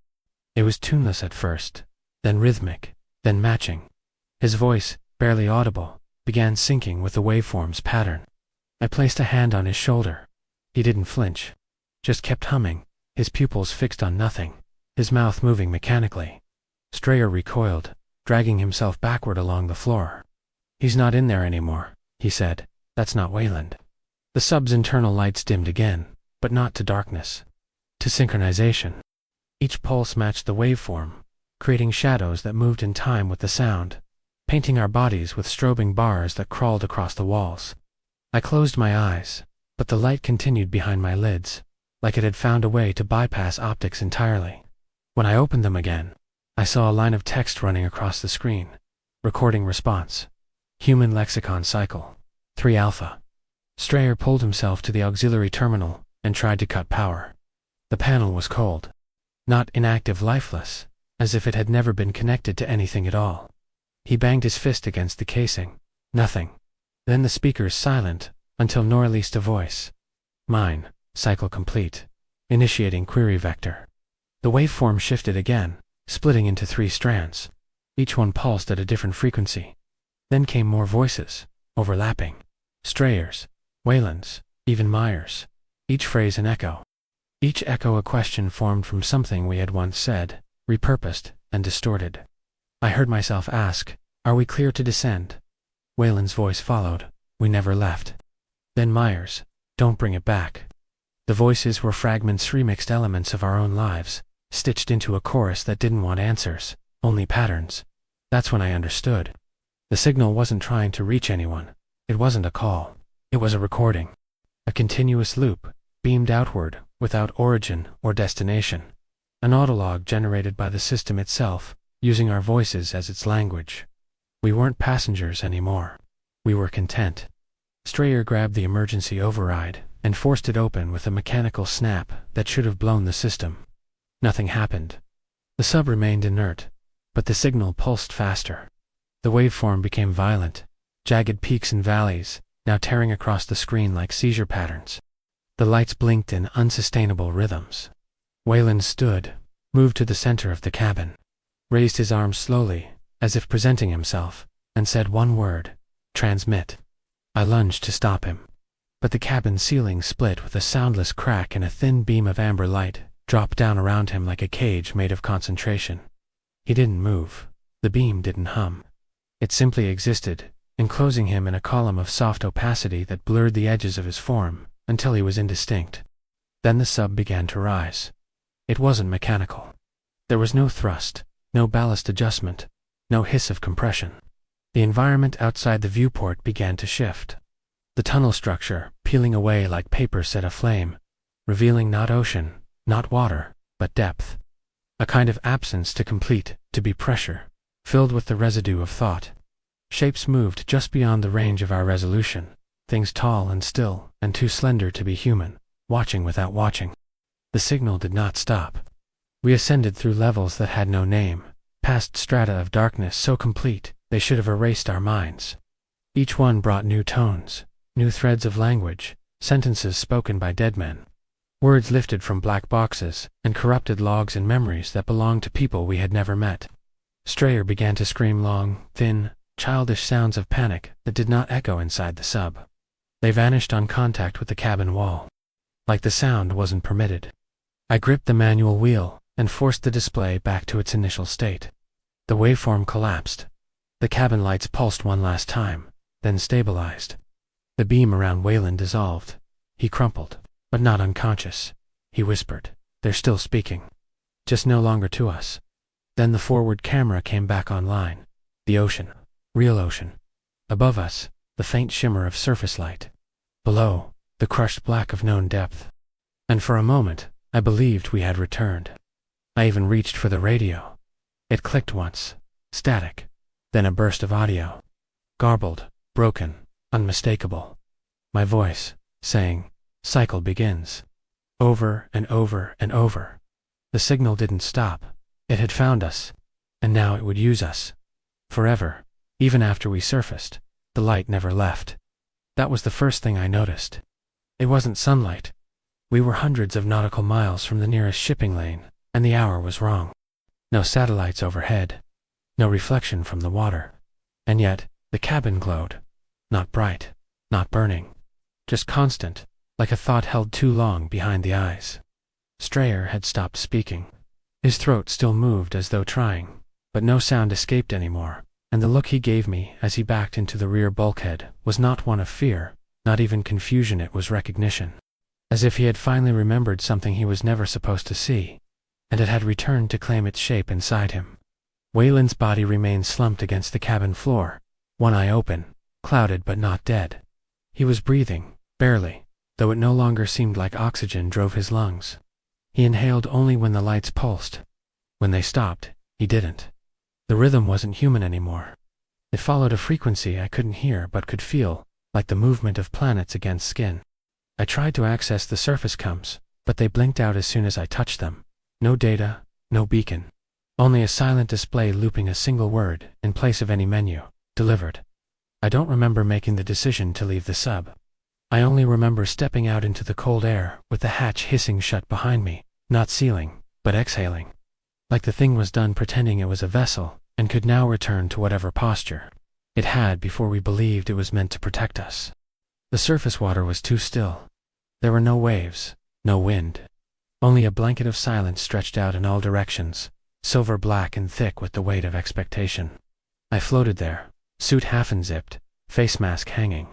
It was tuneless at first, then rhythmic, then matching. His voice, barely audible, began syncing with the waveform's pattern. I placed a hand on his shoulder. He didn't flinch, just kept humming, his pupils fixed on nothing, his mouth moving mechanically. Strayer recoiled, dragging himself backward along the floor. "He's not in there anymore," he said. "That's not Wayland." The sub's internal lights dimmed again, but not to darkness, to synchronization. Each pulse matched the waveform, creating shadows that moved in time with the sound, painting our bodies with strobing bars that crawled across the walls. I closed my eyes, but the light continued behind my lids, like it had found a way to bypass optics entirely. When I opened them again, I saw a line of text running across the screen. Recording response. Human lexicon cycle. 3 alpha. Strayer pulled himself to the auxiliary terminal and tried to cut power. The panel was cold. Not inactive, lifeless, as if it had never been connected to anything at all. He banged his fist against the casing. Nothing. Then the speakers silent, until Nor released a voice. "Mine, cycle complete. Initiating query vector." The waveform shifted again, splitting into 3 strands. Each one pulsed at a different frequency. Then came more voices, overlapping. Strayer's, Wayland's, even Myers. Each phrase an echo. Each echo a question formed from something we had once said, repurposed, and distorted. I heard myself ask, "Are we clear to descend?" Wayland's voice followed, "We never left." Then Myers, "Don't bring it back." The voices were fragments, remixed elements of our own lives, stitched into a chorus that didn't want answers, only patterns. That's when I understood. The signal wasn't trying to reach anyone. It wasn't a call. It was a recording. A continuous loop, beamed outward, without origin or destination. An autolog generated by the system itself, using our voices as its language. We weren't passengers anymore. We were content. Strayer grabbed the emergency override and forced it open with a mechanical snap that should have blown the system. Nothing happened. The sub remained inert, but the signal pulsed faster. The waveform became violent, jagged peaks and valleys, now tearing across the screen like seizure patterns. The lights blinked in unsustainable rhythms. Wayland stood, moved to the center of the cabin, raised his arms slowly, as if presenting himself, and said one word, "Transmit." I lunged to stop him. But the cabin ceiling split with a soundless crack and a thin beam of amber light dropped down around him like a cage made of concentration. He didn't move. The beam didn't hum. It simply existed, enclosing him in a column of soft opacity that blurred the edges of his form until he was indistinct. Then the sub began to rise. It wasn't mechanical. There was no thrust, no ballast adjustment, no hiss of compression. The environment outside the viewport began to shift. The tunnel structure, peeling away like paper set aflame, revealing not ocean, not water, but depth. A kind of absence to complete, to be pressure, filled with the residue of thought. Shapes moved just beyond the range of our resolution, things tall and still, and too slender to be human, watching without watching. The signal did not stop. We ascended through levels that had no name, past strata of darkness so complete they should have erased our minds. Each one brought new tones, new threads of language, sentences spoken by dead men. Words lifted from black boxes, and corrupted logs and memories that belonged to people we had never met. Strayer began to scream long, thin, childish sounds of panic that did not echo inside the sub. They vanished on contact with the cabin wall. Like the sound wasn't permitted. I gripped the manual wheel and forced the display back to its initial state. The waveform collapsed. The cabin lights pulsed one last time, then stabilized. The beam around Wayland dissolved. He crumpled, but not unconscious. He whispered, "They're still speaking. Just no longer to us." Then the forward camera came back online. The ocean. Real ocean. Above us, the faint shimmer of surface light. Below, the crushed black of known depth. And for a moment, I believed we had returned. I even reached for the radio. It clicked once, static, then a burst of audio. Garbled, broken, unmistakable. My voice, saying, "Cycle begins." Over and over and over. The signal didn't stop. It had found us, and now it would use us. Forever, even after we surfaced, the light never left. That was the first thing I noticed. It wasn't sunlight. We were hundreds of nautical miles from the nearest shipping lane, and the hour was wrong. No satellites overhead. No reflection from the water. And yet, the cabin glowed. Not bright, not burning. Just constant, like a thought held too long behind the eyes. Strayer had stopped speaking. His throat still moved as though trying, but no sound escaped anymore, and the look he gave me as he backed into the rear bulkhead was not one of fear, not even confusion, it was recognition. As if he had finally remembered something he was never supposed to see, and it had returned to claim its shape inside him. Wayland's body remained slumped against the cabin floor, one eye open, clouded but not dead. He was breathing, barely, though it no longer seemed like oxygen drove his lungs. He inhaled only when the lights pulsed. When they stopped, he didn't. The rhythm wasn't human anymore. It followed a frequency I couldn't hear but could feel, like the movement of planets against skin. I tried to access the surface comms, but they blinked out as soon as I touched them. No data, no beacon. Only a silent display looping a single word in place of any menu. Delivered. I don't remember making the decision to leave the sub. I only remember stepping out into the cold air with the hatch hissing shut behind me, not sealing, but exhaling. Like the thing was done pretending it was a vessel and could now return to whatever posture it had before we believed it was meant to protect us. The surface water was too still. There were no waves, no wind. Only a blanket of silence stretched out in all directions, silver black and thick with the weight of expectation. I floated there, suit half unzipped, face mask hanging,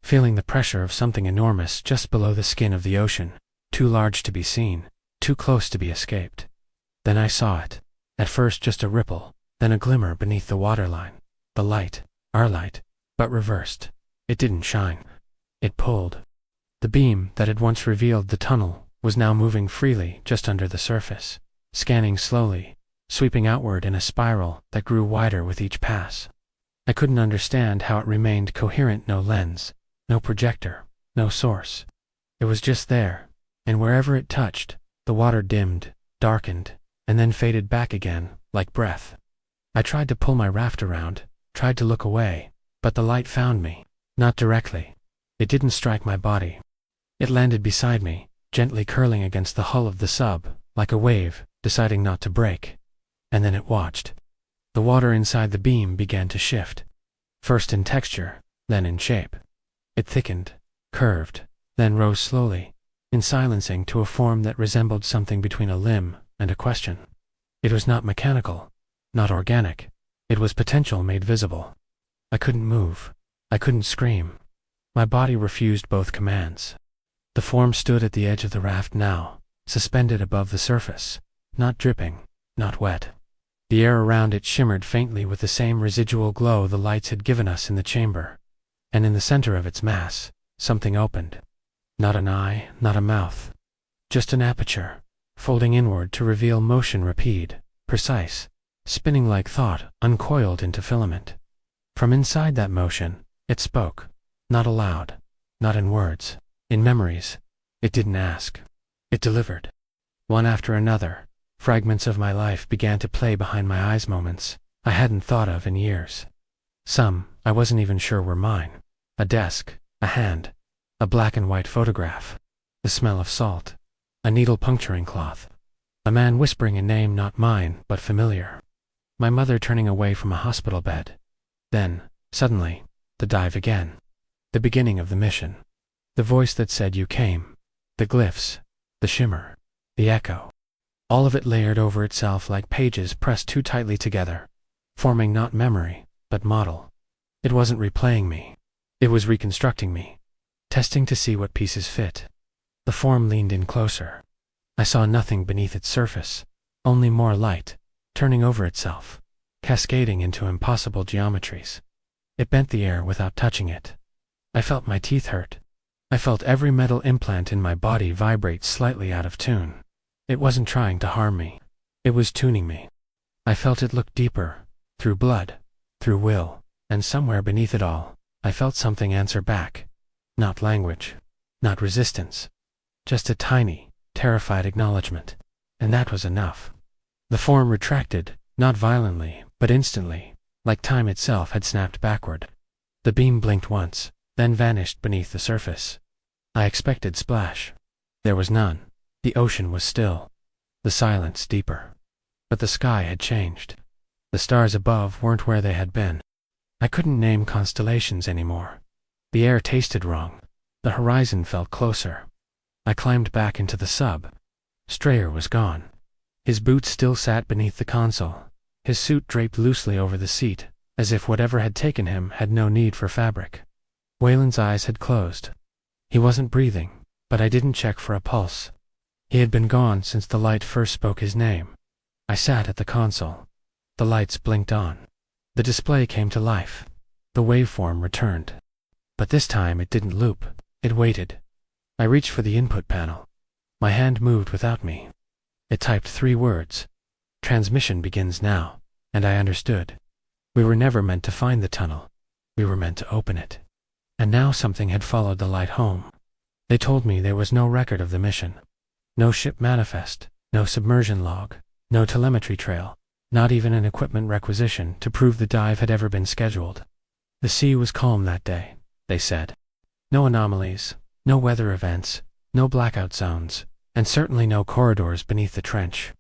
feeling the pressure of something enormous just below the skin of the ocean, too large to be seen, too close to be escaped. Then I saw it. At first just a ripple, then a glimmer beneath the waterline. The light, our light, but reversed. It didn't shine. It pulled. The beam that had once revealed the tunnel was now moving freely just under the surface, scanning slowly, sweeping outward in a spiral that grew wider with each pass. I couldn't understand how it remained coherent, no lens, no projector, no source. It was just there, and wherever it touched, the water dimmed, darkened, and then faded back again, like breath. I tried to pull my raft around, tried to look away, but the light found me, not directly. It didn't strike my body. It landed beside me, gently curling against the hull of the sub, like a wave, deciding not to break. And then it watched. The water inside the beam began to shift. First in texture, then in shape. It thickened, curved, then rose slowly, in silencing to a form that resembled something between a limb and a question. It was not mechanical, not organic. It was potential made visible. I couldn't move. I couldn't scream. My body refused both commands. The form stood at the edge of the raft now, suspended above the surface, not dripping, not wet. The air around it shimmered faintly with the same residual glow the lights had given us in the chamber. And in the center of its mass, something opened. Not an eye, not a mouth. Just an aperture, folding inward to reveal motion rapide, precise, spinning like thought uncoiled into filament. From inside that motion, it spoke, not aloud, not in words, in memories. It didn't ask. It delivered. One after another, fragments of my life began to play behind my eyes, moments I hadn't thought of in years. Some I wasn't even sure were mine. A desk, a hand, a black and white photograph, the smell of salt, a needle puncturing cloth, a man whispering a name not mine but familiar, my mother turning away from a hospital bed. Then, suddenly, the dive again. The beginning of the mission. The voice that said you came. The glyphs. The shimmer. The echo. All of it layered over itself like pages pressed too tightly together, forming not memory, but model. It wasn't replaying me. It was reconstructing me, testing to see what pieces fit. The form leaned in closer. I saw nothing beneath its surface, only more light, turning over itself, cascading into impossible geometries. It bent the air without touching it. I felt my teeth hurt. I felt every metal implant in my body vibrate slightly out of tune. It wasn't trying to harm me. It was tuning me. I felt it look deeper, through blood, through will, and somewhere beneath it all, I felt something answer back. Not language, not resistance. Just a tiny, terrified acknowledgement. And that was enough. The form retracted, not violently, but instantly, like time itself had snapped backward. The beam blinked once, then vanished beneath the surface. I expected splash. There was none. The ocean was still. The silence deeper. But the sky had changed. The stars above weren't where they had been. I couldn't name constellations anymore. The air tasted wrong. The horizon felt closer. I climbed back into the sub. Strayer was gone. His boots still sat beneath the console, his suit draped loosely over the seat, as if whatever had taken him had no need for fabric. Wayland's eyes had closed. He wasn't breathing, but I didn't check for a pulse. He had been gone since the light first spoke his name. I sat at the console. The lights blinked on. The display came to life. The waveform returned. But this time it didn't loop. It waited. I reached for the input panel. My hand moved without me. It typed 3 words. Transmission begins now, and I understood. We were never meant to find the tunnel. We were meant to open it. And now something had followed the light home. They told me there was no record of the mission. No ship manifest, no submersion log, no telemetry trail, not even an equipment requisition to prove the dive had ever been scheduled. The sea was calm that day, they said. No anomalies, no weather events, no blackout zones, and certainly no corridors beneath the trench.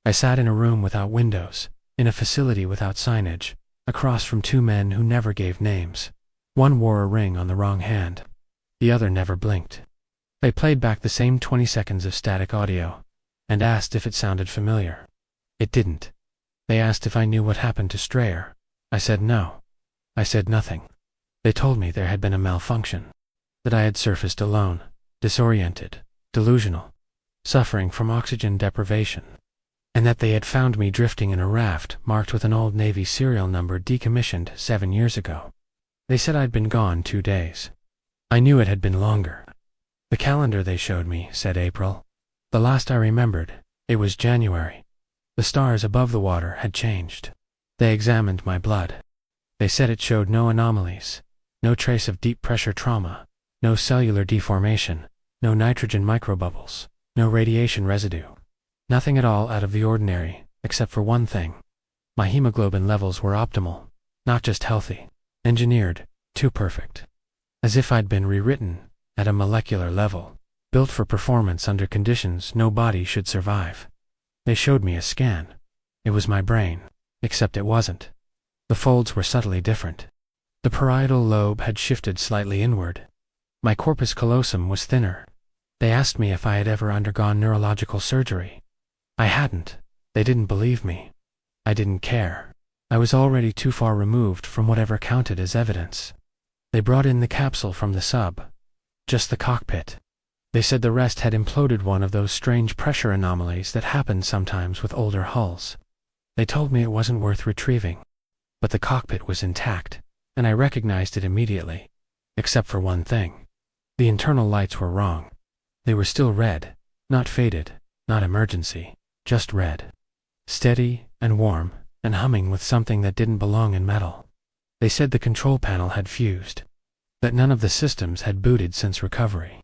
I sat in a room without windows, in a facility without signage, across from 2 men who never gave names. One wore a ring on the wrong hand. The other never blinked. They played back the same 20 seconds of static audio, and asked if it sounded familiar. It didn't. They asked if I knew what happened to Strayer. I said no. I said nothing. They told me there had been a malfunction, that I had surfaced alone, disoriented, delusional, suffering from oxygen deprivation, and that they had found me drifting in a raft marked with an old Navy serial number decommissioned 7 years ago. They said I'd been gone 2 days. I knew it had been longer. The calendar they showed me said April. The last I remembered, it was January. The stars above the water had changed. They examined my blood. They said it showed no anomalies, no trace of deep pressure trauma, no cellular deformation, no nitrogen microbubbles, no radiation residue. Nothing at all out of the ordinary, except for one thing. My hemoglobin levels were optimal, not just healthy, engineered, too perfect. As if I'd been rewritten, at a molecular level, built for performance under conditions no body should survive. They showed me a scan. It was my brain, except it wasn't. The folds were subtly different. The parietal lobe had shifted slightly inward. My corpus callosum was thinner. They asked me if I had ever undergone neurological surgery. I hadn't. They didn't believe me. I didn't care. I was already too far removed from whatever counted as evidence. They brought in the capsule from the sub. Just the cockpit. They said the rest had imploded, one of those strange pressure anomalies that happen sometimes with older hulls. They told me it wasn't worth retrieving. But the cockpit was intact, and I recognized it immediately. Except for one thing. The internal lights were wrong. They were still red, not faded, not emergency, just red. Steady and warm, and humming with something that didn't belong in metal. They said the control panel had fused. That none of the systems had booted since recovery.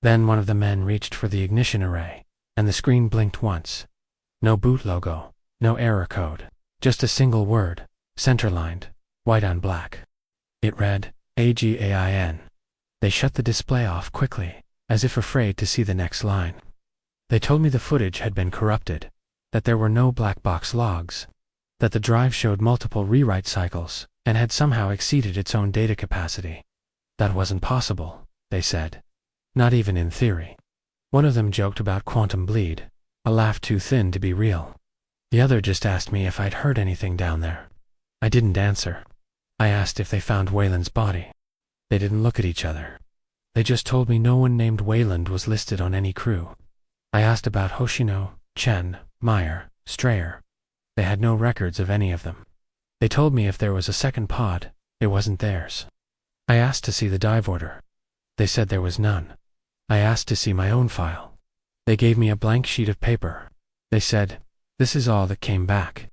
Then one of the men reached for the ignition array, and the screen blinked once. No boot logo, no error code, just a single word, centerlined, white on black. It read, AGAIN. They shut the display off quickly, as if afraid to see the next line. They told me the footage had been corrupted, that there were no black box logs, that the drive showed multiple rewrite cycles, and had somehow exceeded its own data capacity. That wasn't possible, they said. Not even in theory. One of them joked about quantum bleed, a laugh too thin to be real. The other just asked me if I'd heard anything down there. I didn't answer. I asked if they found Wayland's body. They didn't look at each other. They just told me no one named Wayland was listed on any crew. I asked about Hoshino, Chen, Meyer, Strayer. They had no records of any of them. They told me if there was a second pod, It wasn't theirs. I asked to see the dive order. They said there was none. I asked to see my own file. They gave me a blank sheet of paper. They said, "This is all that came back."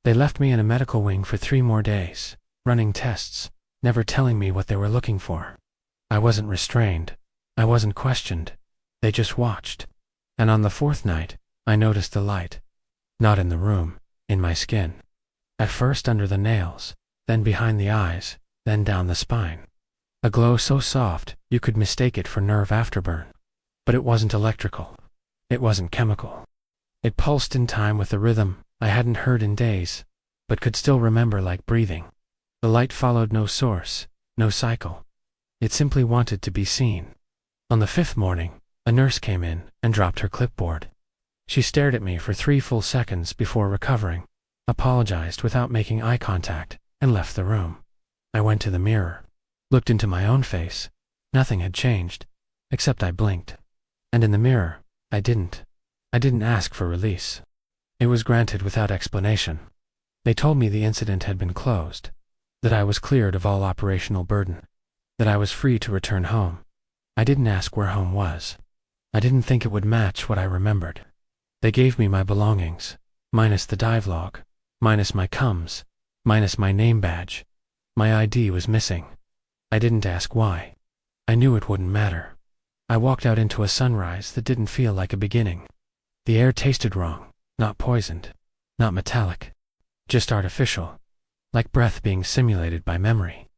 They left me in a medical wing for 3 more days, running tests, never telling me what they were looking for. I wasn't restrained. I wasn't questioned. They just watched. And on the 4th night, I noticed the light. Not in the room, in my skin. At first under the nails, then behind the eyes, then down the spine. A glow so soft, you could mistake it for nerve afterburn. But it wasn't electrical. It wasn't chemical. It pulsed in time with a rhythm I hadn't heard in days, but could still remember like breathing. The light followed no source, no cycle. It simply wanted to be seen. On the 5th morning, a nurse came in and dropped her clipboard. She stared at me for 3 full seconds before recovering, apologized without making eye contact, and left the room. I went to the mirror, looked into my own face. Nothing had changed, except I blinked. And in the mirror, I didn't ask for release. It was granted without explanation. They told me the incident had been closed, that I was cleared of all operational burden, that I was free to return home. I didn't ask where home was. I didn't think it would match what I remembered. They gave me my belongings, minus the dive log, minus my cums, minus my name badge. My ID was missing. I didn't ask why. I knew it wouldn't matter. I walked out into a sunrise that didn't feel like a beginning. The air tasted wrong, not poisoned, not metallic, just artificial, like breath being simulated by memory,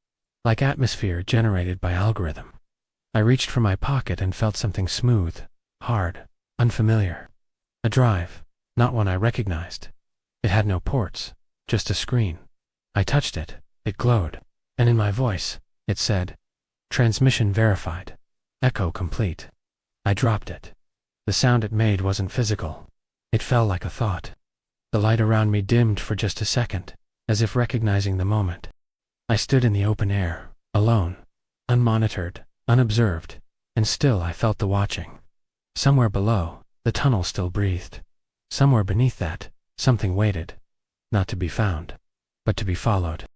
like atmosphere generated by algorithm. I reached for my pocket and felt something smooth, hard, unfamiliar. A drive, not one I recognized. It had no ports, just a screen. I touched it, it glowed, and in my voice, it said, "Transmission verified. Echo complete." I dropped it. The sound it made wasn't physical. It fell like a thought. The light around me dimmed for just a second, as if recognizing the moment. I stood in the open air, alone, unmonitored, unobserved, and still I felt the watching. Somewhere below, the tunnel still breathed. Somewhere beneath that, something waited. Not to be found, but to be followed.